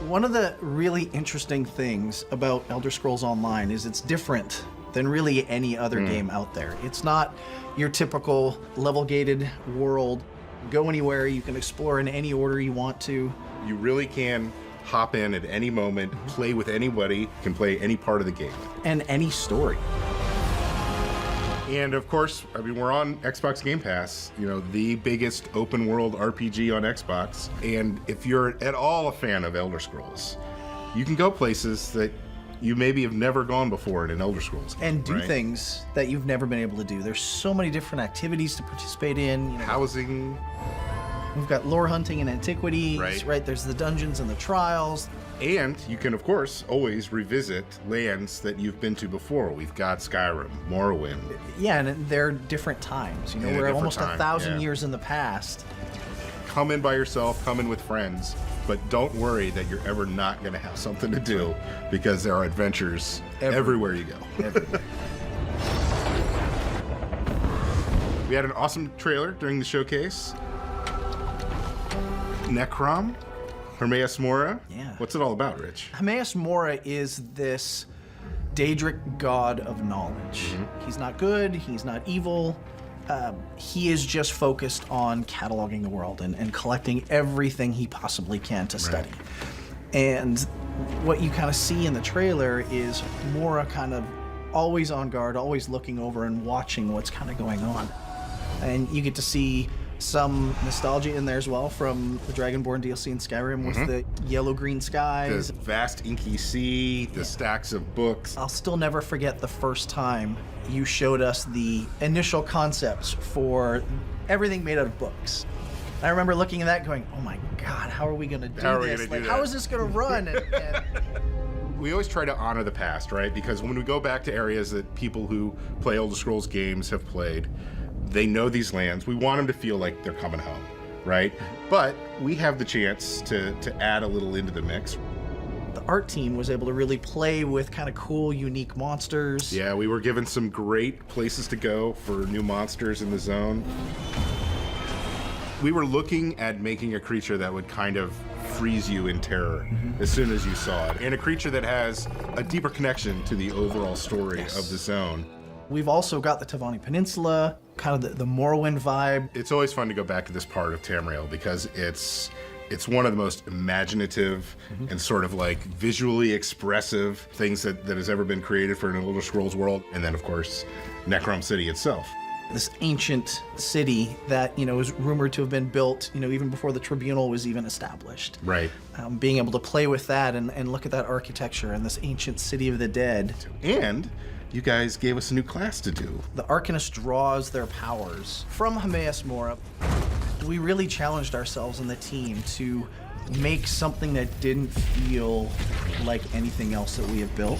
[SPEAKER 21] One of the really interesting things about Elder Scrolls Online is it's different than really any other game out there. It's not your typical level-gated world. Go anywhere, you can explore in any order you want to.
[SPEAKER 22] You really can hop in at any moment, play with anybody, you can play any part of the game.
[SPEAKER 21] And any story.
[SPEAKER 22] And of course, I mean, we're on Xbox Game Pass, you know, the biggest open world RPG on Xbox. And if you're at all a fan of Elder Scrolls, you can go places that you maybe have never gone before in an Elder Scrolls game.
[SPEAKER 21] And do
[SPEAKER 22] right?
[SPEAKER 21] things that you've never been able to do. There's so many different activities to participate in. You know,
[SPEAKER 22] housing.
[SPEAKER 21] We've got lore hunting and antiquities,
[SPEAKER 22] right?
[SPEAKER 21] There's the dungeons and the trials.
[SPEAKER 22] And you can, of course, always revisit lands that you've been to before. We've got Skyrim, Morrowind.
[SPEAKER 21] Yeah, and they're different times. You know, we're almost 1,000 years in the past.
[SPEAKER 22] Come in by yourself, come in with friends, but don't worry that you're ever not going to have something to do, because there are adventures everywhere you go.
[SPEAKER 21] Everywhere.
[SPEAKER 22] We had an awesome trailer during the showcase. Necrom, Hermaeus Mora.
[SPEAKER 21] Yeah.
[SPEAKER 22] What's it all about, Rich?
[SPEAKER 21] Hermaeus Mora is this Daedric god of knowledge. He's not good, he's not evil. He is just focused on cataloging the world and collecting everything he possibly can to study. And what you kind of see in the trailer is more a kind of always on guard, always looking over and watching what's kind of going on. And you get to see some nostalgia in there as well from the Dragonborn DLC in Skyrim with the yellow-green skies.
[SPEAKER 22] The vast inky sea, the stacks of books.
[SPEAKER 21] I'll still never forget the first time you showed us the initial concepts for everything made out of books. I remember looking at that going, oh my God, how are we gonna do this? Like, how is this gonna run?
[SPEAKER 22] We always try to honor the past, right? Because when we go back to areas that people who play Elder Scrolls games have played, they know these lands. We want them to feel like they're coming home, right? But we have the chance to add a little into the mix.
[SPEAKER 21] The art team was able to really play with kind of cool, unique monsters.
[SPEAKER 22] Yeah, we were given some great places to go for new monsters in the zone. We were looking at making a creature that would kind of freeze you in terror as soon as you saw it, and a creature that has a deeper connection to the overall story of the zone.
[SPEAKER 21] We've also got the Tavani Peninsula, kind of the Morrowind vibe.
[SPEAKER 22] It's always fun to go back to this part of Tamriel because it's one of the most imaginative and sort of like visually expressive things that has ever been created for an Elder Scrolls world. And then, of course, Necrom City itself.
[SPEAKER 21] This ancient city that, is rumored to have been built, even before the Tribunal was even established.
[SPEAKER 22] Right.
[SPEAKER 21] Being able to play with that and look at that architecture and this ancient city of the dead.
[SPEAKER 22] And you guys gave us a new class to do.
[SPEAKER 21] The Arcanist draws their powers from Hermaeus Mora. We really challenged ourselves and the team to make something that didn't feel like anything else that we have built.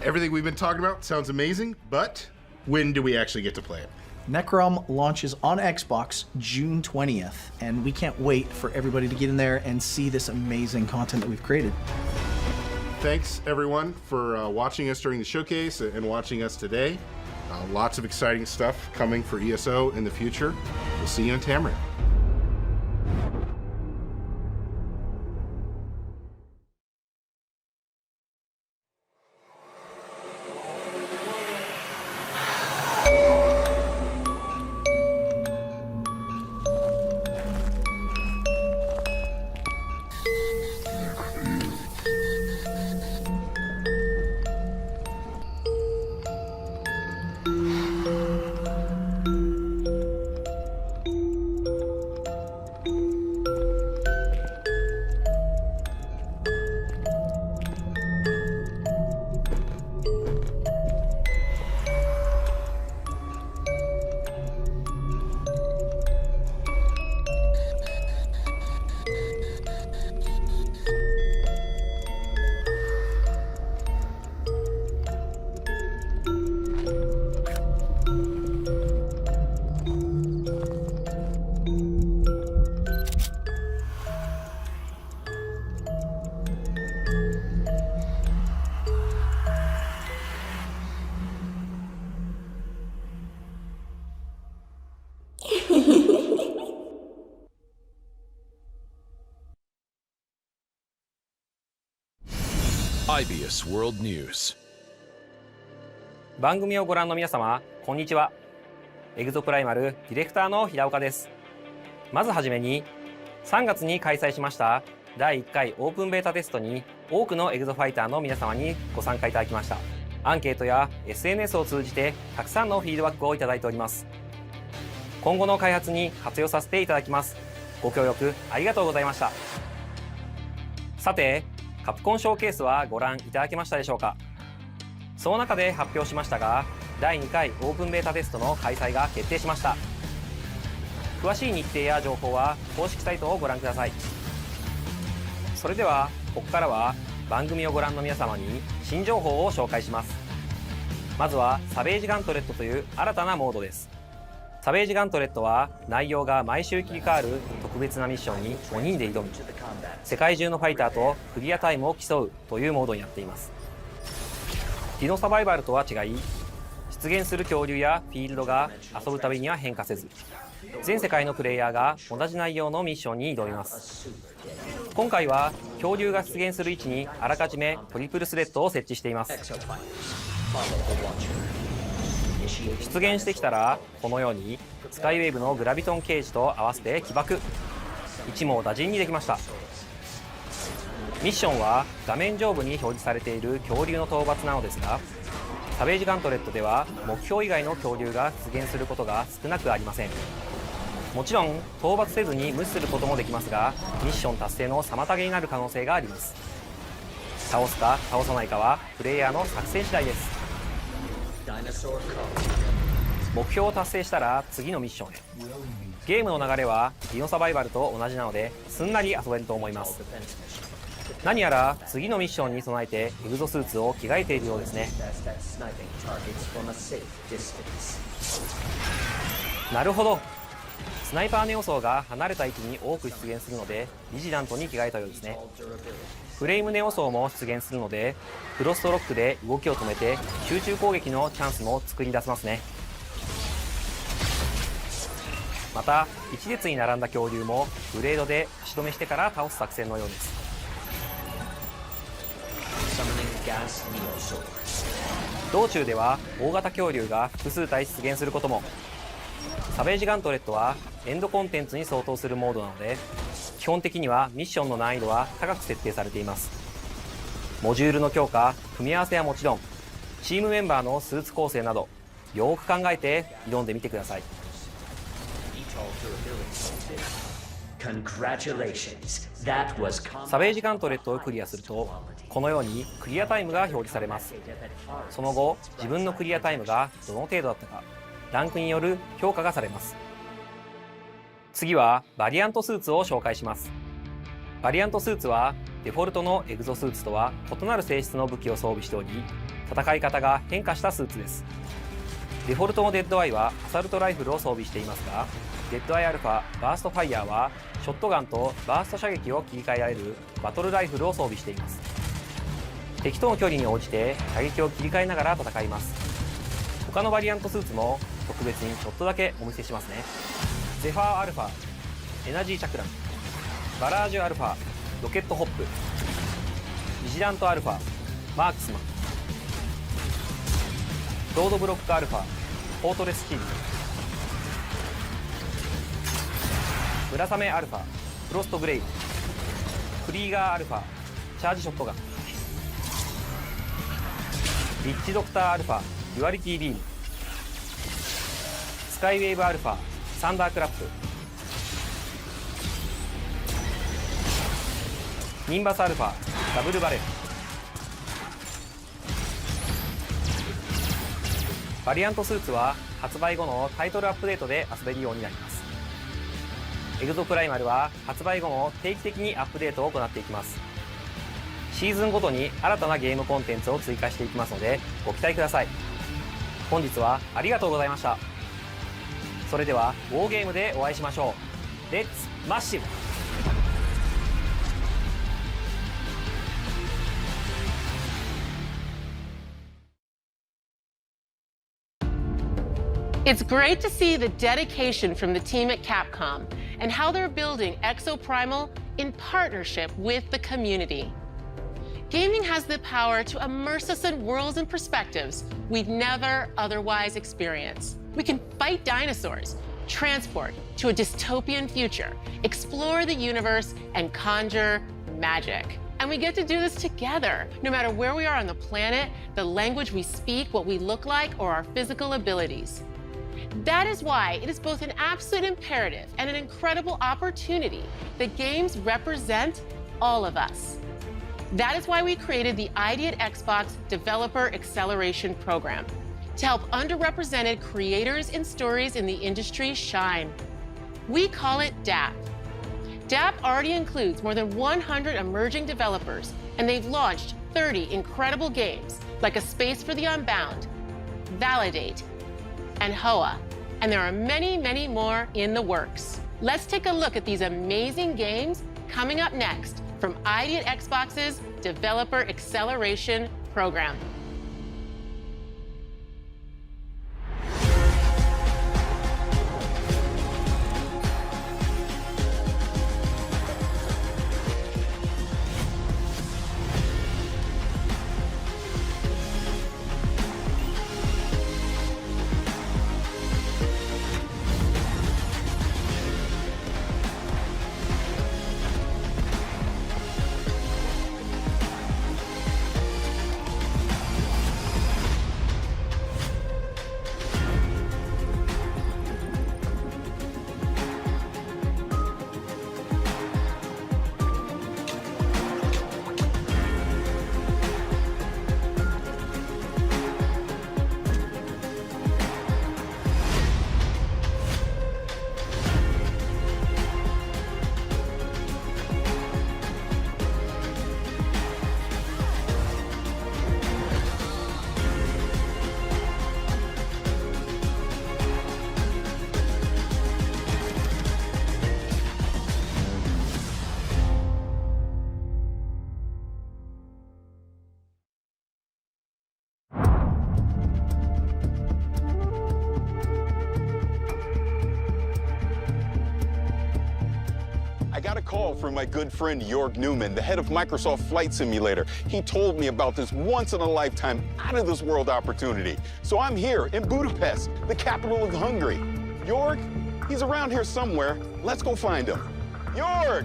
[SPEAKER 22] Everything we've been talking about sounds amazing, but when do we actually get to play it?
[SPEAKER 21] Necrom launches on Xbox June 20th, and we can't wait for everybody to get in there and see this amazing content that we've created.
[SPEAKER 22] Thanks, everyone, for watching us during the showcase and watching us today. Lots of exciting stuff coming for ESO in the future. We'll see you in Tamriel.
[SPEAKER 1] IBS World News
[SPEAKER 6] 番組をご覧の皆様、こんにちは。エグゾプライマルディレクターの平岡です。まずはじめに、3月に開催しました第1回オープンベータテストに多くのエグゾファイターの皆様にご参加いただきました。アンケートや SNS を通じてたくさんのフィードバックをいただいております。今後の開発に活用させていただきます。ご協力ありがとうございました。さて、カプコンショーケースはご覧いただけましたでしょうか。その中で発表しましたが、第2回オープンベータテストの開催が決定しました。詳しい日程や情報は公式サイトをご覧ください。それではここからは番組をご覧の皆様に新情報を紹介します。まずはサベージガントレットという新たなモードです。サベージガントレットは内容が毎週切り替わる特別なミッションに5人で挑む、世界中のファイターとクリアタイムを競うというモードになっています。ディノサバイバルとは違い、出現する恐竜やフィールドが遊ぶたびには変化せず、全世界のプレイヤーが同じ内容のミッションに挑みます。今回は恐竜が出現する位置にあらかじめトリプルスレッドを設置しています。出現してきたらこのようにスカイウェーブのグラビトンケージと合わせて起爆、一網打尽にできました。ミッションは画面上部に表示されている恐竜の討伐なのですが、サベージガントレットでは目標以外の恐竜が出現することが少なくありません。もちろん討伐せずに無視することもできますが、ミッション達成の妨げになる可能性があります。倒すか倒さないかはプレイヤーの作戦次第です。目標を達成したら次のミッションへ。ゲームの流れはディノサバイバルと同じなのですんなり遊べると思います。何やら次のミッションに備えてエグゾスーツを着替えているようですね。なるほど、スナイパーネオ層が離れた位置に多く出現するのでビジラントに着替えたようですね。フレームネオ層も出現するのでフロストロックで動きを止めて集中攻撃のチャンスも作り出せますね。また一列に並んだ恐竜もブレードで足止めしてから倒す作戦のようです。道中では大型恐竜が複数体出現することも。サベージガントレットはエンドコンテンツに相当するモードなので、基本的にはミッションの難易度は高く設定されています。モジュールの強化、組み合わせはもちろん、チームメンバーのスーツ構成などよく考えて挑んでみてください。サベージガントレットをクリアするとこのようにクリアタイムが表示されます。その後自分のクリアタイムがどの程度だったかランクによる評価がされます。次はバリアントスーツを紹介します。バリアントスーツはデフォルトのエグゾスーツとは異なる性質の武器を装備しており、戦い方が変化したスーツです。デフォルトのデッドアイはアサルトライフルを装備していますが、デッドアイアルファバーストファイヤーはショットガンとバースト射撃を切り替えられるバトルライフルを装備しています。敵との距離に応じて射撃を切り替えながら戦います。他のバリアントスーツも特別にちょっとだけお見せしますね。ゼファーアルファ、エナジーチャクラン、バラージュアルファ、ロケットホップ、ビジラントアルファ、マークスマン、ロードブロックアルファ、フォートレスシールド、村雨アルファ、フロストグレイブ、クリーガーアルファ、チャージショットガン、リッチドクターアルファ、デュアリティビーム、スカイウェーブアルファ、サンダークラップ、ニンバスアルファ、ダブルバレル。バリアントスーツは発売後のタイトルアップデートで遊べるようになります。エグゾプライマルは発売後も定期的にアップデートを行っていきます。シーズンごとに新たなゲームコンテンツを追加していきますのでご期待ください。本日はありがとうございました。それではウォーゲームでお会いしましょう。レッツマッシブ。
[SPEAKER 5] It's great to see the dedication from the team at Capcom and how they're building Exoprimal in partnership with the community. Gaming has the power to immerse us in worlds and perspectives we'd never otherwise experience. We can fight dinosaurs, transport to a dystopian future, explore the universe, and conjure magic. And we get to do this together, no matter where we are on the planet, the language we speak, what we look like, or our physical abilities. That is why it is both an absolute imperative and an incredible opportunity that games represent all of us. That is why we created the ID at Xbox Developer Acceleration Program to help underrepresented creators and stories in the industry shine. We call it DAP. DAP already includes more than 100 emerging developers, and they've launched 30 incredible games like A Space for the Unbound, Validate, and Hoa, and there are many, many more in the works. Let's take a look at these amazing games coming up next from ID at Xbox's Developer Acceleration Program.
[SPEAKER 3] a call from my good friend Jorg Newman, the head of Microsoft Flight Simulator. He told me about this once-in-a-lifetime, out-of-this-world opportunity. So I'm here in Budapest, the capital of Hungary. Jorg, he's around here somewhere. Let's go find him. Jorg!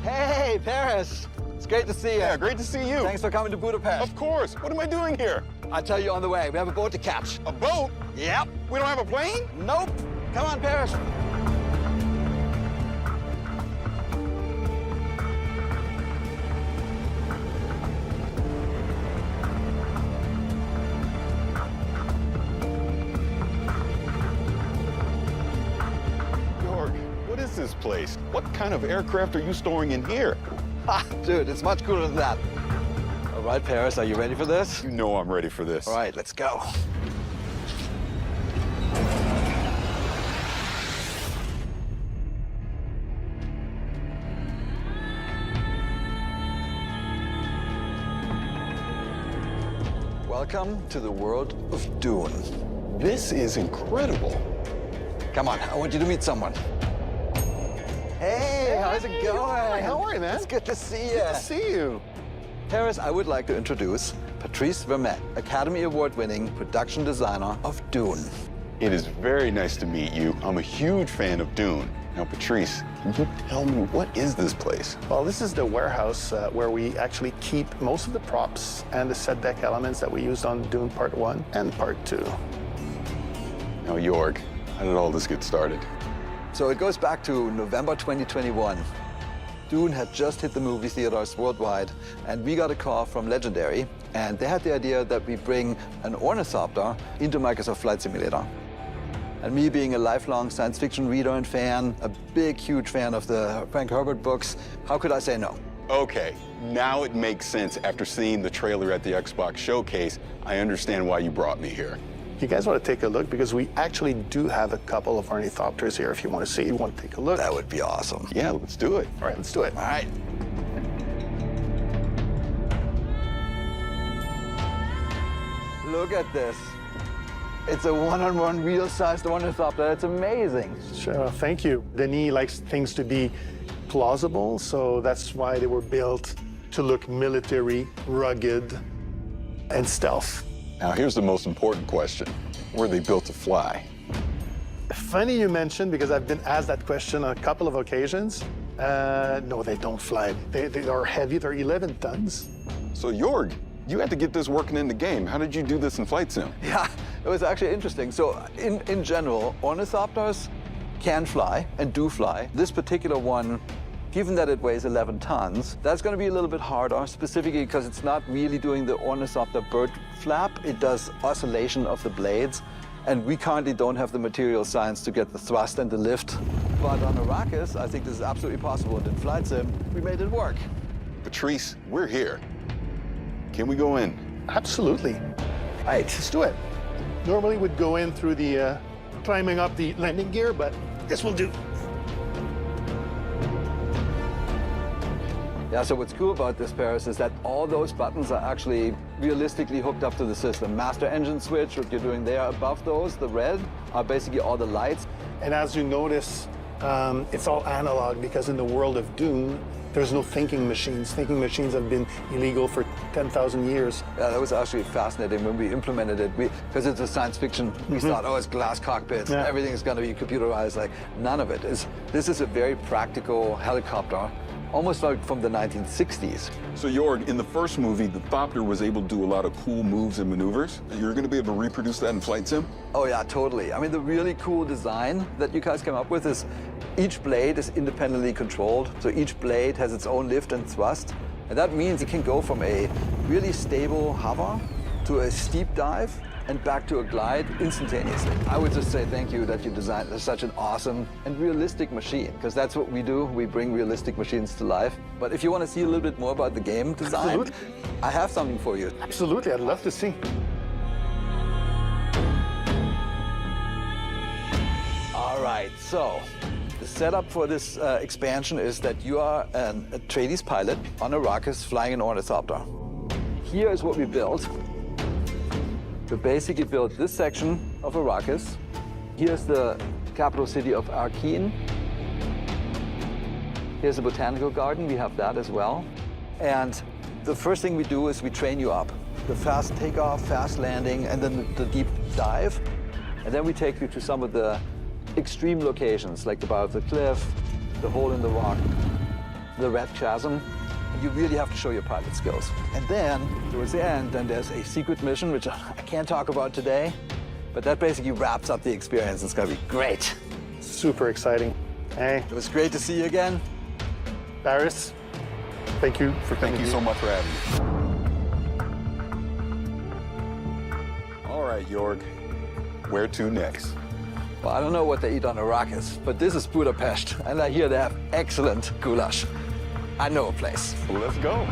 [SPEAKER 8] Hey, Paris! It's great to see you.
[SPEAKER 3] Yeah, great to see you.
[SPEAKER 8] Thanks for coming to Budapest.
[SPEAKER 3] Of course. What am I doing here?
[SPEAKER 8] I'll tell you on the way. We have a boat to catch.
[SPEAKER 3] A boat?
[SPEAKER 8] Yep.
[SPEAKER 3] We don't have a plane?
[SPEAKER 8] Nope. Come on, Paris.
[SPEAKER 3] Jorg, what is this place? What kind of aircraft are you storing in here?
[SPEAKER 8] Ha, dude, it's much cooler than that. All right, Paris, are you ready for this?
[SPEAKER 3] You know I'm ready for this.
[SPEAKER 8] All right, let's go. Welcome to the world of Dune.
[SPEAKER 3] This is incredible.
[SPEAKER 8] Come on, I want you to meet someone. Hey, how's it going?
[SPEAKER 3] How are you, man?
[SPEAKER 8] It's good to see you.
[SPEAKER 3] Good to see you.
[SPEAKER 8] Paris, I would like to introduce Patrice Vermette, Academy Award-winning production designer of Dune.
[SPEAKER 3] It is very nice to meet you. I'm a huge fan of Dune. Now, Patrice, can you tell me, what is this place?
[SPEAKER 14] Well, this is the warehouse where we actually keep most of the props and the set deck elements that we used on Dune Part 1 and Part 2.
[SPEAKER 3] Now, Jorg, how did all this get started?
[SPEAKER 8] So it goes back to November 2021. Dune had just hit the movie theaters worldwide, and we got a call from Legendary, and they had the idea that we bring an ornithopter into Microsoft Flight Simulator. And me being a lifelong science fiction reader and fan, a big, huge fan of the Frank Herbert books, how could I say no?
[SPEAKER 3] Okay, now it makes sense after seeing the trailer at the Xbox showcase. I understand why you brought me here.
[SPEAKER 14] You guys want to take a look? Because we actually do have a couple of ornithopters here if you want to see. You want to take a look?
[SPEAKER 8] That would be awesome.
[SPEAKER 3] Yeah, let's do it.
[SPEAKER 14] All right, let's do it.
[SPEAKER 8] All right. Look at this. It's a one-on-one real-sized ornithopter. It's amazing.
[SPEAKER 14] Sure, thank you. Denis likes things to be plausible, so that's why they were built to look military, rugged, and stealth.
[SPEAKER 3] Now, here's the most important question. Were they built to fly?
[SPEAKER 14] Funny you mentioned, because I've been asked that question on a couple of occasions. No, they don't fly. They are heavy. They're 11 tons.
[SPEAKER 3] So, Jorg, you had to get this working in the game. How did you do this in Flight Sim?
[SPEAKER 8] Yeah, it was actually interesting. So, in general, ornithopters can fly and do fly. This particular one, given that it weighs 11 tons, that's going to be a little bit harder, specifically because it's not really doing the ornithopter bird flap. It does oscillation of the blades. And we currently don't have the material science to get the thrust and the lift. But on Arrakis, I think this is absolutely possible. And in Flight Sim, we made it work.
[SPEAKER 3] Patrice, we're here. Can we go in?
[SPEAKER 14] Absolutely. All right, let's do it. Normally we'd go in through the climbing up the landing gear, but this will do.
[SPEAKER 8] Yeah, so what's cool about this, Paris, is that all those buttons are actually realistically hooked up to the system. Master engine switch, what you're doing there above those, the red, are basically all the lights.
[SPEAKER 14] And as you notice, it's all analog because in the world of Dune, there's no thinking machines. Thinking machines have been illegal for 10,000 years.
[SPEAKER 8] Yeah, that was actually fascinating when we implemented it. Because it's a science fiction, we thought, oh, it's glass cockpits, everything's going to be computerized. Like, none of it is. This is a very practical helicopter, almost like from the 1960s.
[SPEAKER 3] So, Jorg, in the first movie, the Thopter was able to do a lot of cool moves and maneuvers. You're going to be able to reproduce that in Flight Sim?
[SPEAKER 8] Oh, yeah, totally. I mean, the really cool design that you guys came up with is each blade is independently controlled. So each blade has its own lift and thrust. And that means it can go from a really stable hover to a steep dive and back to a glide instantaneously. I would just say thank you that you designed such an awesome and realistic machine, because that's what we do. We bring realistic machines to life. But if you want to see a little bit more about the game design,
[SPEAKER 14] Absolutely.
[SPEAKER 8] I have something for you.
[SPEAKER 14] Absolutely, I'd love to see.
[SPEAKER 8] All right, so the setup for this expansion is that you are a Atreides pilot on Arrakis flying an ornithopter. Here is what we built. We basically built this section of Arrakis. Here's the capital city of Arkin. Here's the botanical garden, we have that as well. And the first thing we do is we train you up. The fast takeoff, fast landing, and then the deep dive. And then we take you to some of the extreme locations, like the bow of the cliff, the hole in the rock, the red chasm. You really have to show your pilot skills. And then, towards the end, then there's a secret mission, which I can't talk about today, but that basically wraps up the experience. It's gonna be great.
[SPEAKER 2] Super exciting. Hey.
[SPEAKER 8] It was great to see you again.
[SPEAKER 2] Barris, thank you for coming.
[SPEAKER 3] Thank you so much for having me. All right, Jorg, where to next?
[SPEAKER 8] Well, I don't know what they eat on Arrakis, but this is Budapest, and I hear they have excellent goulash. I know a place.
[SPEAKER 3] Well, let's go.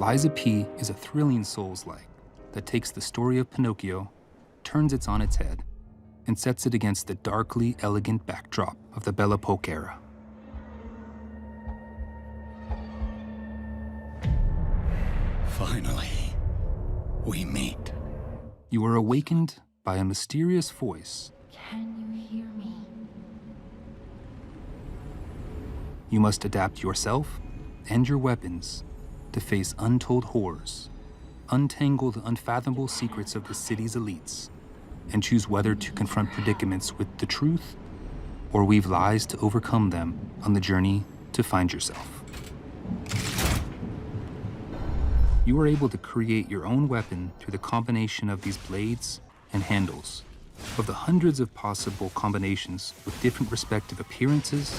[SPEAKER 10] Lies of P is a thrilling Souls-like that takes the story of Pinocchio, turns it on its head, and sets it against the darkly elegant backdrop of the Belle Epoque era.
[SPEAKER 23] Finally, we meet.
[SPEAKER 10] You are awakened by a mysterious voice.
[SPEAKER 7] Can you hear me?
[SPEAKER 10] You must adapt yourself and your weapons to face untold horrors, untangle the unfathomable secrets of the city's elites, and choose whether to confront predicaments with the truth or weave lies to overcome them on the journey to find yourself. You are able to create your own weapon through the combination of these blades and handles. Of the hundreds of possible combinations with different respective appearances,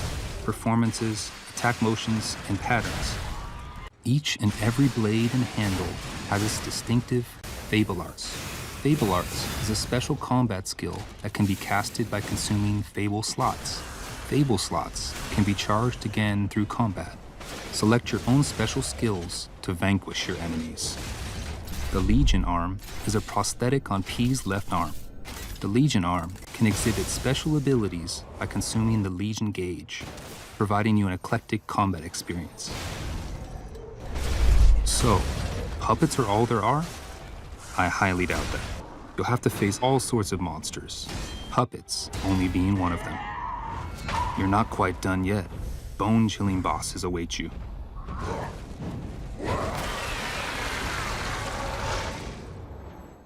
[SPEAKER 10] performances, attack motions, and patterns, each and every blade and handle has its distinctive Fable Arts. Fable Arts is a special combat skill that can be casted by consuming Fable slots. Fable slots can be charged again through combat. Select your own special skills to vanquish your enemies. The Legion Arm is a prosthetic on P's left arm. The Legion Arm can exhibit special abilities by consuming the Legion Gauge, providing you an eclectic combat experience. So, puppets are all there are? I highly doubt that. You'll have to face all sorts of monsters, puppets only being one of them. You're not quite done yet. Bone-chilling bosses await you.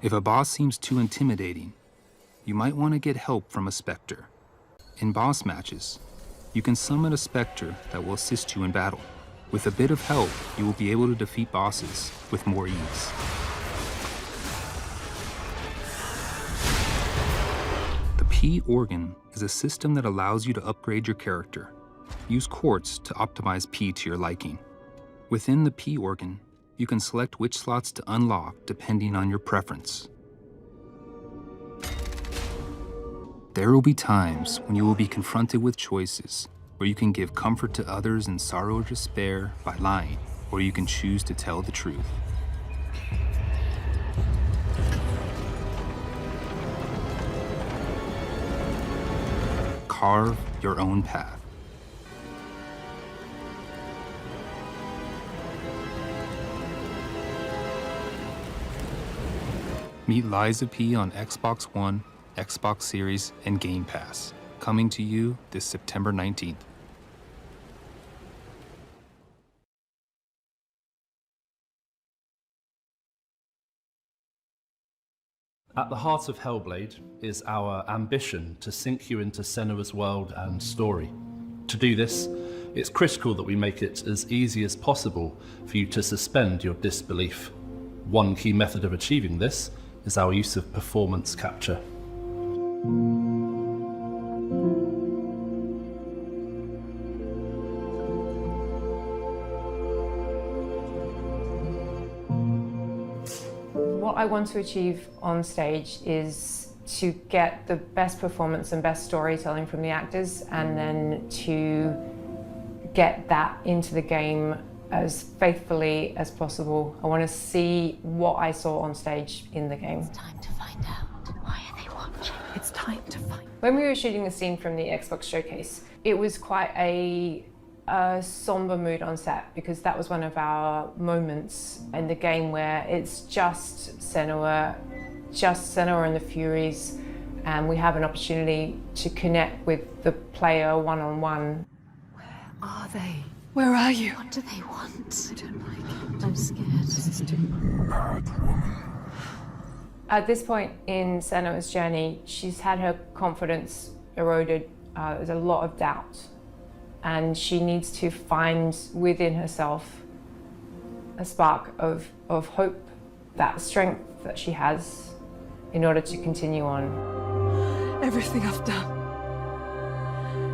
[SPEAKER 10] If a boss seems too intimidating, you might want to get help from a Spectre. In boss matches, you can summon a Spectre that will assist you in battle. With a bit of help, you will be able to defeat bosses with more ease. The P organ is a system that allows you to upgrade your character. Use quartz to optimize P to your liking. Within the P organ, you can select which slots to unlock depending on your preference. There will be times when you will be confronted with choices where you can give comfort to others in sorrow or despair by lying, or you can choose to tell the truth. Carve your own path. Meet Lies of P on Xbox One, Xbox Series, and Game Pass, coming to you this September 19th.
[SPEAKER 11] At the heart of Hellblade is our ambition to sink you into Senua's world and story. To do this, it's critical that we make it as easy as possible for you to suspend your disbelief. One key method of achieving this is our use of performance capture.
[SPEAKER 12] What I want to achieve on stage is to get the best performance and best storytelling from the actors, and then to get that into the game as faithfully as possible. I want to see what I saw on stage in the game.
[SPEAKER 7] It's time to find out. Why are they watching? It's time to find out.
[SPEAKER 12] When we were shooting the scene from the Xbox showcase, it was quite a somber mood on set, because that was one of our moments in the game where it's just Senua and the Furies, and we have an opportunity to connect with the player one-on-one.
[SPEAKER 7] Are they? Where are you? What do they want? I don't like it. I'm scared. This is too bad woman.
[SPEAKER 12] At this point in Senua's journey, she's had her confidence eroded. There's a lot of doubt, and she needs to find within herself a spark of hope, that strength that she has, in order to continue on.
[SPEAKER 7] Everything I've done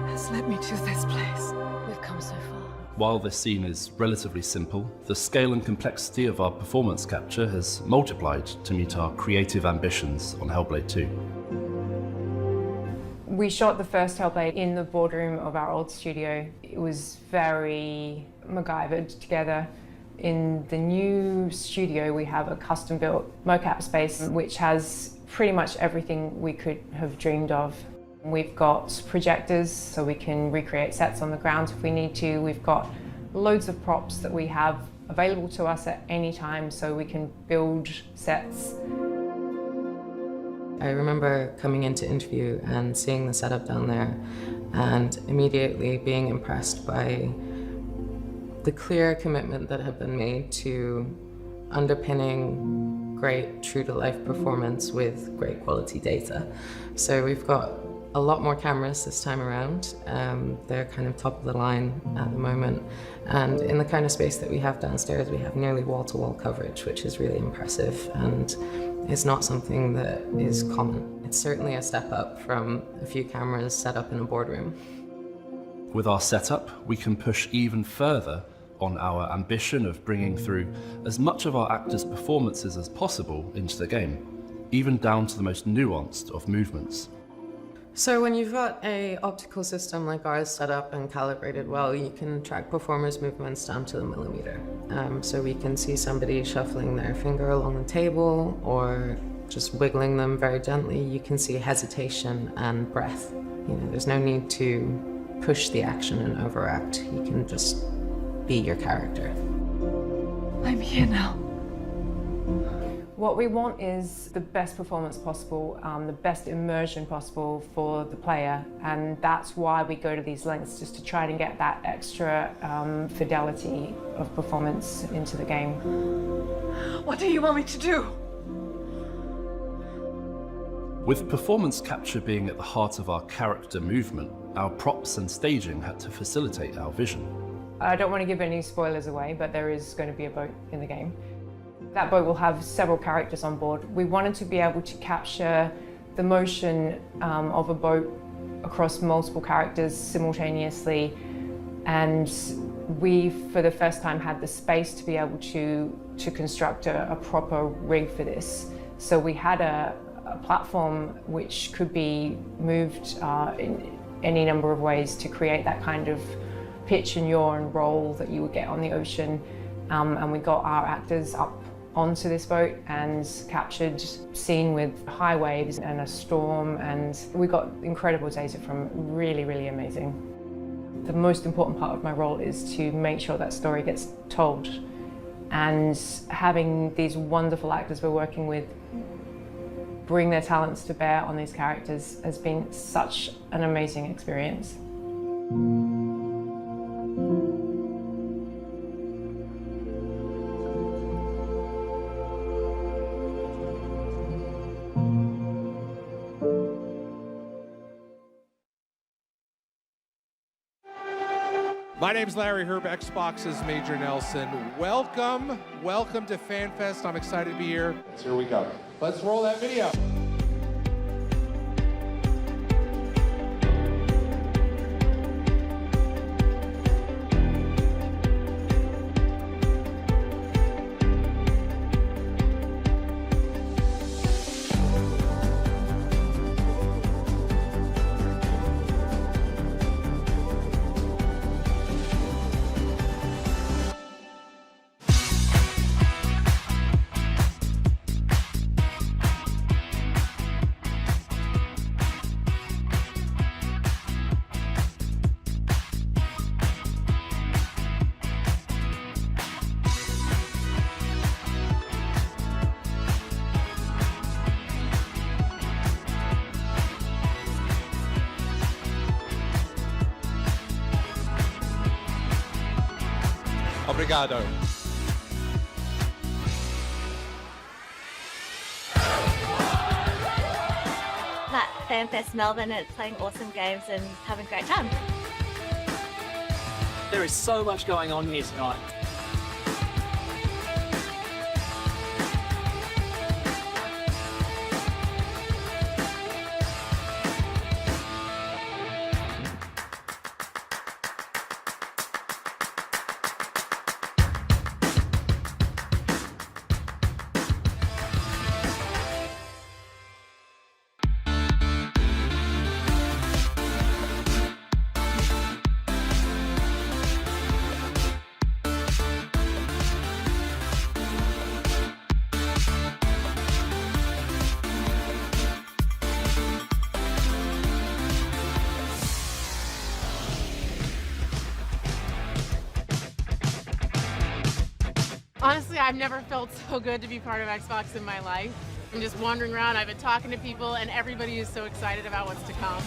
[SPEAKER 7] has led me to this place. We've come so far.
[SPEAKER 11] While this scene is relatively simple, the scale and complexity of our performance capture has multiplied to meet our creative ambitions on Hellblade 2.
[SPEAKER 12] We shot the first Hellblade in the boardroom of our old studio. It was very MacGyvered together. In the new studio, we have a custom-built mocap space, which has pretty much everything we could have dreamed of. We've got projectors, so we can recreate sets on the ground if we need to. We've got loads of props that we have available to us at any time, so we can build sets.
[SPEAKER 15] I remember coming into interview and seeing the setup down there, and immediately being impressed by the clear commitment that had been made to underpinning great true-to-life performance with great quality data. So we've got a lot more cameras this time around. They're kind of top of the line at the moment. And in the kind of space that we have downstairs, we have nearly wall-to-wall coverage, which is really impressive, and is not something that is common. It's certainly a step up from a few cameras set up in a boardroom.
[SPEAKER 11] With our setup, we can push even further on our ambition of bringing through as much of our actors' performances as possible into the game, even down to the most nuanced of movements.
[SPEAKER 15] So when you've got an optical system like ours set up and calibrated well, you can track performers' movements down to the millimeter. So we can see somebody shuffling their finger along the table or just wiggling them very gently. You can see hesitation and breath. You know, there's no need to push the action and overact. You can just be your character.
[SPEAKER 7] I'm here now.
[SPEAKER 12] What we want is the best performance possible, the best immersion possible for the player, and that's why we go to these lengths, just to try and get that extra fidelity of performance into the game.
[SPEAKER 7] What do you want me to do?
[SPEAKER 11] With performance capture being at the heart of our character movement, our props and staging had to facilitate our vision.
[SPEAKER 12] I don't want to give any spoilers away, but there is going to be a boat in the game. That boat will have several characters on board. We wanted to be able to capture the motion of a boat across multiple characters simultaneously, and we, for the first time, had the space to be able to construct a proper rig for this. So we had a platform which could be moved in any number of ways to create that kind of pitch and yaw and roll that you would get on the ocean. And we got our actors up onto this boat and captured scene with high waves and a storm, and we got incredible data from really, really amazing. The most important part of my role is to make sure that story gets told, and having these wonderful actors we're working with bring their talents to bear on these characters has been such an amazing experience.
[SPEAKER 16] My name's Larry Herb, Xbox's Major Nelson. Welcome to FanFest. I'm excited to be here. Here we go. Let's roll that video. Obrigado.
[SPEAKER 17] At FanFest Melbourne, it's playing awesome games and having a great time.
[SPEAKER 18] There is so much going on here tonight.
[SPEAKER 5] Honestly, I've never felt so good to be part of Xbox in my life. I'm just wandering around, I've been talking to people, and everybody is so excited about what's to come.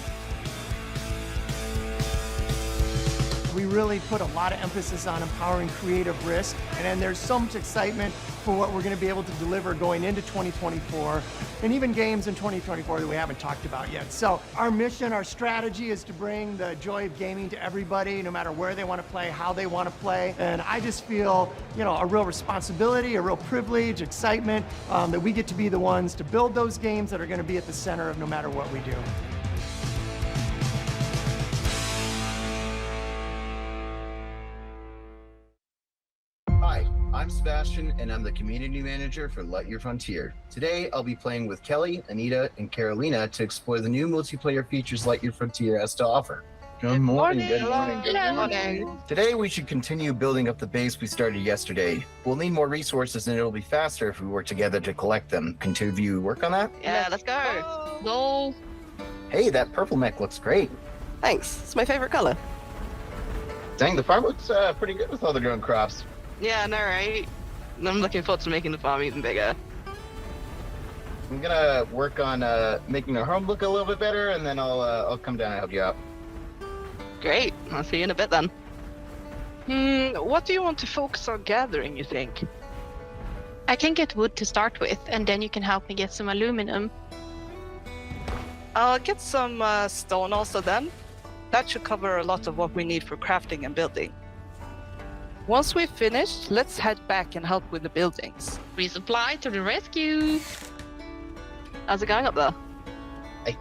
[SPEAKER 24] We really put a lot of emphasis on empowering creative risk, and then there's so much excitement for what we're going to be able to deliver going into 2024, and even games in 2024 that we haven't talked about yet. So our mission, our strategy is to bring the joy of gaming to everybody, no matter where they want to play, how they want to play. And I just feel, a real responsibility, a real privilege, excitement that we get to be the ones to build those games that are going to be at the center of no matter what we do.
[SPEAKER 25] Hi, I'm Sebastian, and I'm the community manager for Lightyear Frontier. Today, I'll be playing with Kelly, Anita, and Carolina to explore the new multiplayer features Lightyear Frontier has to offer. Good morning. Good morning. Good morning. Today, we should continue building up the base we started yesterday. We'll need more resources, and it'll be faster if we work together to collect them. Can two of you work on that?
[SPEAKER 26] Yeah, let's go. Go.
[SPEAKER 25] Hey, that purple mech looks great.
[SPEAKER 26] Thanks. It's my favorite color.
[SPEAKER 25] Dang, the farm looks pretty good with all the grown crops.
[SPEAKER 26] Yeah, I know, right? I'm looking forward to making the farm even bigger.
[SPEAKER 25] I'm gonna work on making our home look a little bit better, and then I'll come down and help you out.
[SPEAKER 26] Great. I'll see you in a bit then.
[SPEAKER 27] What do you want to focus on gathering, you think?
[SPEAKER 28] I can get wood to start with, and then you can help me get some aluminum.
[SPEAKER 27] I'll get some stone also then. That should cover a lot of what we need for crafting and building. Once we've finished, let's head back and help with the buildings.
[SPEAKER 28] Resupply to the rescue!
[SPEAKER 26] How's it going up there?
[SPEAKER 25] I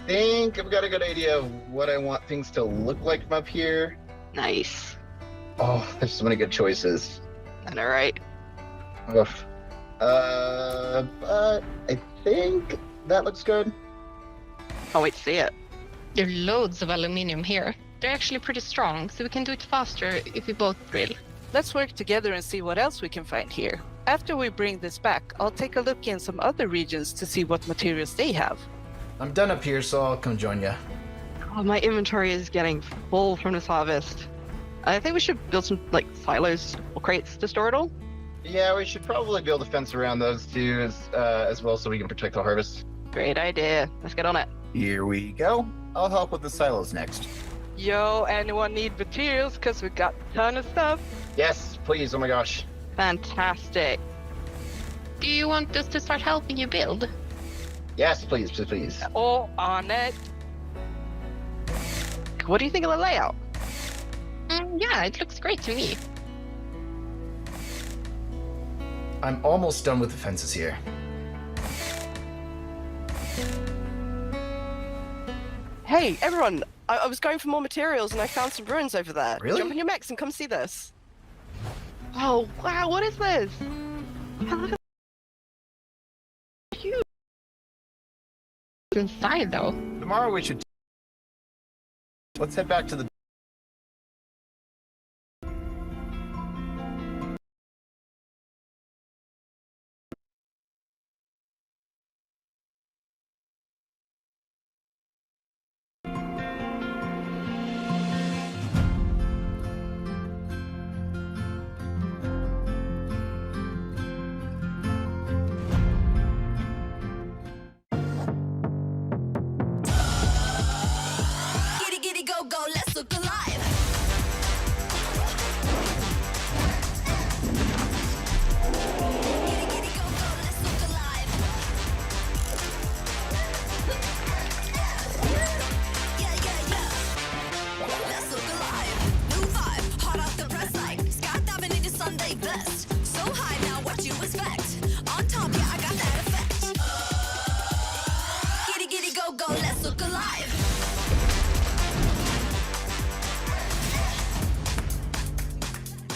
[SPEAKER 25] think I've got a good idea of what I want things to look like from up here.
[SPEAKER 26] Nice.
[SPEAKER 25] Oh, there's so many good choices.
[SPEAKER 26] I know, right?
[SPEAKER 25] Oof. But I think that looks good.
[SPEAKER 26] Can't wait to see it.
[SPEAKER 28] There are loads of aluminium here. They're actually pretty strong, so we can do it faster if we both drill.
[SPEAKER 27] Let's work together and see what else we can find here. After we bring this back, I'll take a look in some other regions to see what materials they have.
[SPEAKER 25] I'm done up here, so I'll come join you.
[SPEAKER 26] Oh, my inventory is getting full from this harvest. I think we should build some, silos or crates to store it all.
[SPEAKER 25] Yeah, we should probably build a fence around those two as well so we can protect the harvest.
[SPEAKER 26] Great idea. Let's get on it.
[SPEAKER 25] Here we go. I'll help with the silos next.
[SPEAKER 27] Yo, anyone need materials? Because we got a ton of stuff.
[SPEAKER 25] Yes, please. Oh my gosh.
[SPEAKER 26] Fantastic.
[SPEAKER 28] Do you want us to start helping you build?
[SPEAKER 25] Yes, please, please.
[SPEAKER 27] All on it.
[SPEAKER 26] What do you think of the layout?
[SPEAKER 28] Yeah, it looks great to me.
[SPEAKER 25] I'm almost done with the fences here.
[SPEAKER 27] Hey, everyone! I was going for more materials and I found some ruins over there.
[SPEAKER 25] Really?
[SPEAKER 27] Jump in your mechs and come see this. Oh, wow, what is this? Look at
[SPEAKER 28] Huge. Inside, though.
[SPEAKER 25] Tomorrow we should... Let's head back to the...
[SPEAKER 7] Giddy giddy go go, let's look alive. Giddy giddy go go, let's look alive. Yeah, yeah, yeah. Let's look alive. New vibe, hot off the press like skydiving into Sunday best. So high now, what you expect? On top, yeah, I got that effect. Giddy giddy go go, let's look alive.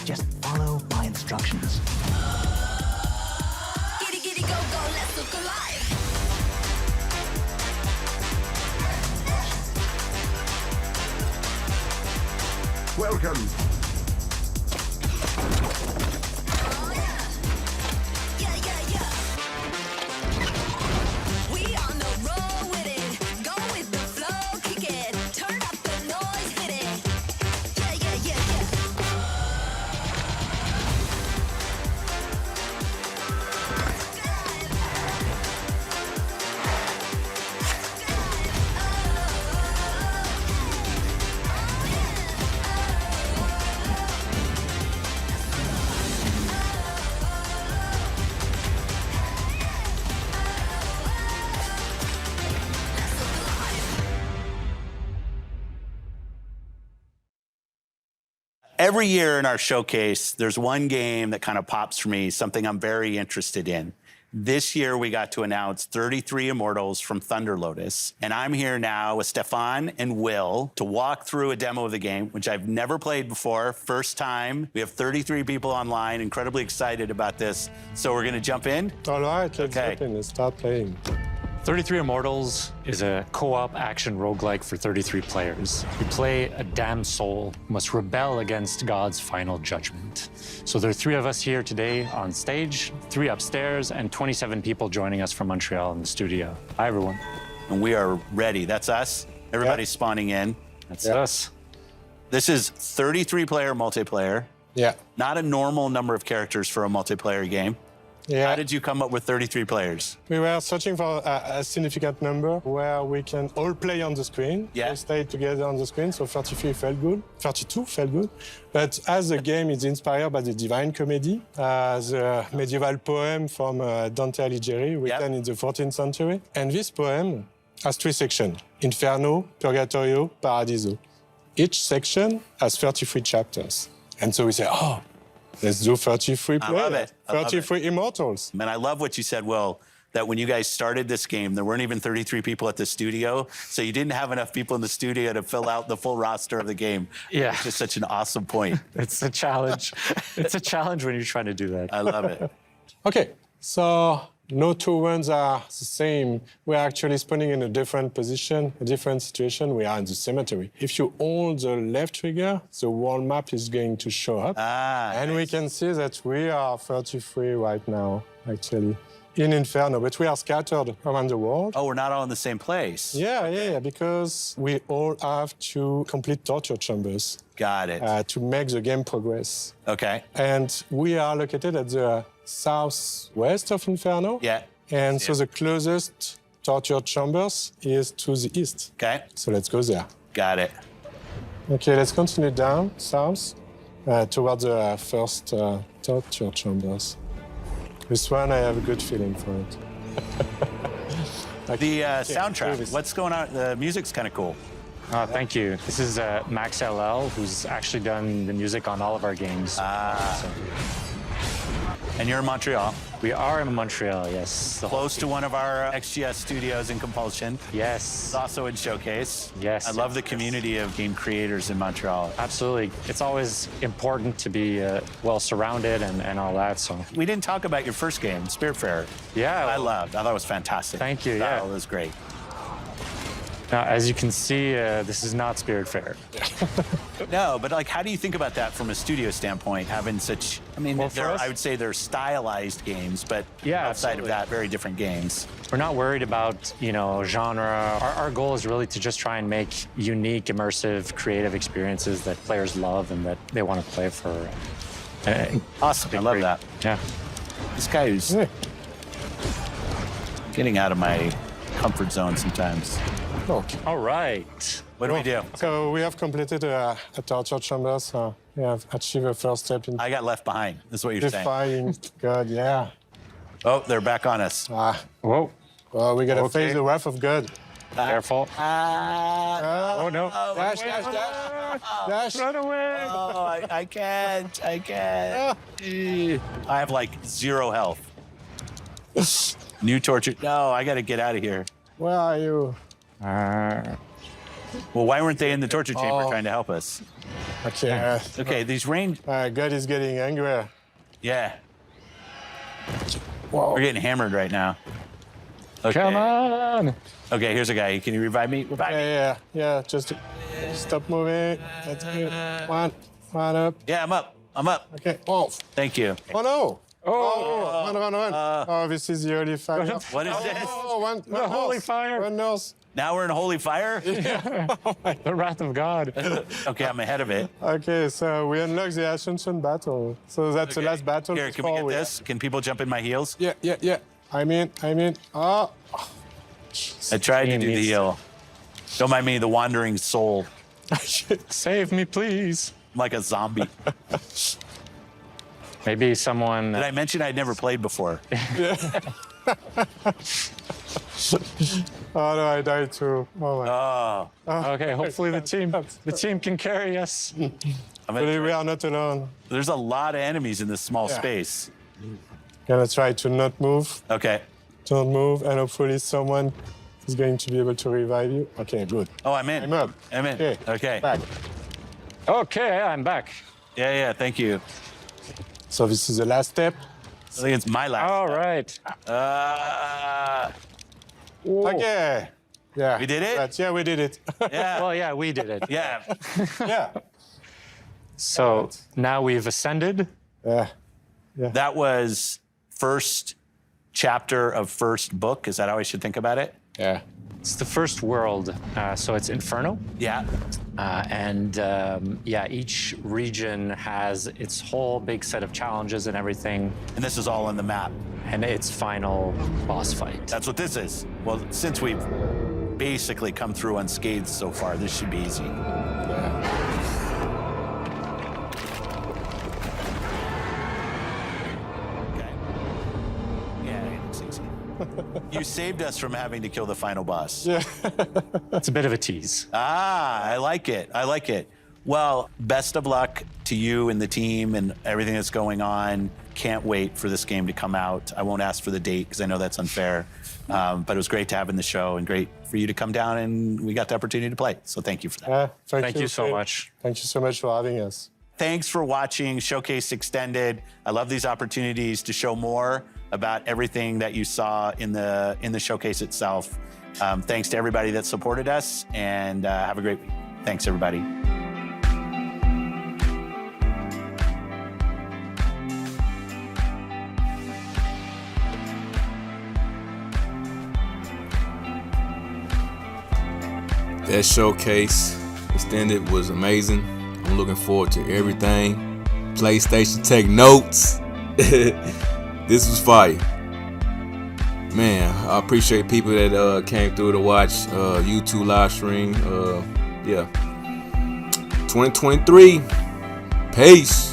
[SPEAKER 1] Just follow my instructions.
[SPEAKER 7] Giddy giddy go go, let's look alive.
[SPEAKER 4] Welcome.
[SPEAKER 7] Yeah, yeah, yeah. We on the road with it. Go with the flow, kick it. Turn up the noise, hit it. Yeah, yeah, yeah, yeah.
[SPEAKER 9] Every year in our showcase, there's one game that kind of pops for me, something I'm very interested in. This year, we got to announce 33 Immortals from Thunder Lotus. And I'm here now with Stefan and Will to walk through a demo of the game, which I've never played before, first time. We have 33 people online, incredibly excited about this. So we're gonna jump in?
[SPEAKER 13] All right, let's jump in and start playing.
[SPEAKER 19] 33 Immortals is a co-op action roguelike for 33 players. You play a damned soul who must rebel against God's final judgment. So there are 3 of us here today on stage, 3 upstairs, and 27 people joining us from Montreal in the studio. Hi, everyone.
[SPEAKER 9] And we are ready. That's us. Everybody's spawning in.
[SPEAKER 19] That's us.
[SPEAKER 9] This is 33-player multiplayer.
[SPEAKER 13] Yeah.
[SPEAKER 9] Not a normal number of characters for a multiplayer game.
[SPEAKER 13] Yeah.
[SPEAKER 9] How did you come up with 33 players?
[SPEAKER 13] We were searching for a significant number where we can all play on the screen.
[SPEAKER 9] Yeah.
[SPEAKER 13] We stay together on the screen, so 33 felt good. 32 felt good. But as the game is inspired by the Divine Comedy, the medieval poem from Dante Alighieri, written in the 14th century. And this poem has 3 sections: Inferno, Purgatorio, Paradiso. Each section has 33 chapters. And so we say, oh, let's do 33 players.
[SPEAKER 9] I love it.
[SPEAKER 13] 33 Immortals.
[SPEAKER 9] Man, I love what you said, Will, that when you guys started this game, there weren't even 33 people at the studio, so you didn't have enough people in the studio to fill out the full roster of the game.
[SPEAKER 19] Yeah.
[SPEAKER 9] It's just such an awesome point.
[SPEAKER 19] It's a challenge. It's a challenge when you're trying to do that.
[SPEAKER 9] I love it.
[SPEAKER 13] Okay, so no 2 runs are the same. We're actually spawning in a different position, a different situation. We are in the cemetery. If you hold the left trigger, the world map is going to show up. And we can see that we are 33 right now, actually, in Inferno, but we are scattered around the world.
[SPEAKER 9] Oh, we're not all in the same place.
[SPEAKER 13] Yeah, because we all have to complete torture chambers.
[SPEAKER 9] Got it.
[SPEAKER 13] To make the game progress.
[SPEAKER 9] Okay.
[SPEAKER 13] And we are located at the southwest of Inferno.
[SPEAKER 9] Yeah.
[SPEAKER 13] And so the closest torture chambers is to the east.
[SPEAKER 9] Okay.
[SPEAKER 13] So let's go there.
[SPEAKER 9] Got it.
[SPEAKER 13] Okay, let's continue down south towards the first torture chambers. This one, I have a good feeling for it.
[SPEAKER 9] The soundtrack, what's going on? The music's kind of cool.
[SPEAKER 19] Thank you. This is Max LL, who's actually done the music on all of our games.
[SPEAKER 9] And you're in Montreal.
[SPEAKER 19] We are in Montreal, yes.
[SPEAKER 9] Close to one of our XGS studios in Compulsion.
[SPEAKER 19] Yes.
[SPEAKER 9] It's also in Showcase.
[SPEAKER 19] Yes.
[SPEAKER 9] I love the community of game creators in Montreal.
[SPEAKER 19] Absolutely. It's always important to be well surrounded and all that. So
[SPEAKER 9] we didn't talk about your first game, Spiritfarer.
[SPEAKER 19] Yeah.
[SPEAKER 9] I thought it was fantastic.
[SPEAKER 19] Thank you. Yeah.
[SPEAKER 9] It was great.
[SPEAKER 19] Now, as you can see, this is not Spiritfarer.
[SPEAKER 9] No, but like, how do you think about that from a studio standpoint, having such, I mean, I would say they're stylized games, but outside of that, very different games.
[SPEAKER 19] We're not worried about, genre. Our goal is really to just try and make unique, immersive, creative experiences that players love and that they want to play for.
[SPEAKER 9] Awesome, I love that.
[SPEAKER 19] Yeah.
[SPEAKER 9] This guy who's getting out of my comfort zone sometimes.
[SPEAKER 13] Okay.
[SPEAKER 19] All right.
[SPEAKER 9] What do we do?
[SPEAKER 13] So we have completed a torture chamber, so we have achieved a first step in
[SPEAKER 9] I got left behind. That's what you're saying.
[SPEAKER 13] defying God, yeah.
[SPEAKER 9] Oh, they're back on us.
[SPEAKER 19] Whoa.
[SPEAKER 13] Well, we gotta face the wrath of God.
[SPEAKER 19] Careful.
[SPEAKER 13] Oh
[SPEAKER 19] no.
[SPEAKER 13] Dash, dash, dash. Dash.
[SPEAKER 19] Run away.
[SPEAKER 9] Oh, I can't. I have like 0 health. New torture. No, I got to get out of here.
[SPEAKER 13] Where are you?
[SPEAKER 9] Well, why weren't they in the torture chamber trying to help us?
[SPEAKER 13] Okay.
[SPEAKER 9] Okay, these range.
[SPEAKER 13] God is getting angry.
[SPEAKER 9] Yeah.
[SPEAKER 13] Whoa.
[SPEAKER 9] We're getting hammered right now. Okay.
[SPEAKER 19] Come on.
[SPEAKER 9] Okay, here's a guy. Can you revive me? Revive me.
[SPEAKER 13] Yeah. Just stop moving. That's good. One up.
[SPEAKER 9] Yeah, I'm up.
[SPEAKER 13] Okay. Oh.
[SPEAKER 9] Thank you.
[SPEAKER 13] Oh no. Run. This is the holy fire.
[SPEAKER 9] What is this?
[SPEAKER 13] The
[SPEAKER 19] holy fire.
[SPEAKER 13] One nose.
[SPEAKER 9] Now we're in holy fire?
[SPEAKER 19] The wrath of God.
[SPEAKER 9] Okay, I'm ahead of it.
[SPEAKER 13] Okay, so we unlock the Ascension battle. So that's the last battle.
[SPEAKER 9] Here, can we get this? Can people jump in my heels?
[SPEAKER 13] Yeah. I'm in. Oh.
[SPEAKER 9] I tried to do the heal. Don't mind me, the wandering soul.
[SPEAKER 19] Save me, please.
[SPEAKER 9] I'm like a zombie.
[SPEAKER 19] Maybe someone...
[SPEAKER 9] Did I mention I'd never played before?
[SPEAKER 13] Oh no, I died too. Oh my.
[SPEAKER 19] Okay, hopefully the team can carry us.
[SPEAKER 13] But we are not alone.
[SPEAKER 9] There's a lot of enemies in this small space.
[SPEAKER 13] Gonna try to not move.
[SPEAKER 9] Okay.
[SPEAKER 13] Don't move, and hopefully someone is going to be able to revive you. Okay, good.
[SPEAKER 9] Oh, I'm in.
[SPEAKER 13] I'm up.
[SPEAKER 9] I'm in. Okay.
[SPEAKER 13] Back.
[SPEAKER 19] Okay, I'm back.
[SPEAKER 9] Yeah, thank you.
[SPEAKER 13] So this is the last step.
[SPEAKER 9] I think it's my last.
[SPEAKER 19] All right.
[SPEAKER 13] Okay. Yeah.
[SPEAKER 9] We did it?
[SPEAKER 13] Yeah, we did it.
[SPEAKER 9] Yeah.
[SPEAKER 19] Well, yeah, we did it.
[SPEAKER 9] Yeah.
[SPEAKER 13] Yeah.
[SPEAKER 19] So now we've ascended.
[SPEAKER 13] Yeah.
[SPEAKER 9] That was first chapter of first book. Is that how I should think about it?
[SPEAKER 13] Yeah.
[SPEAKER 19] It's the first world, so it's Inferno.
[SPEAKER 9] Yeah.
[SPEAKER 19] Each region has its whole big set of challenges and everything.
[SPEAKER 9] And this is all on the map.
[SPEAKER 19] And its final boss fight.
[SPEAKER 9] That's what this is. Well, since we've basically come through unscathed so far, this should be easy. You saved us from having to kill the final boss.
[SPEAKER 13] Yeah.
[SPEAKER 19] It's a bit of a tease.
[SPEAKER 9] I like it. Well, best of luck to you and the team and everything that's going on. Can't wait for this game to come out. I won't ask for the date because I know that's unfair. But it was great to have in the show and great for you to come down and we got the opportunity to play. So thank you for that.
[SPEAKER 19] Thank you so much.
[SPEAKER 13] Thank you so much for having us.
[SPEAKER 9] Thanks for watching Showcase Extended. I love these opportunities to show more about everything that you saw in the showcase itself. Thanks to everybody that supported us, and have a great week. Thanks, everybody.
[SPEAKER 2] That Showcase Extended was amazing. I'm looking forward to everything. PlayStation, take notes. This was fire. Man, I appreciate people that came through to watch YouTube live stream. 2023. Peace.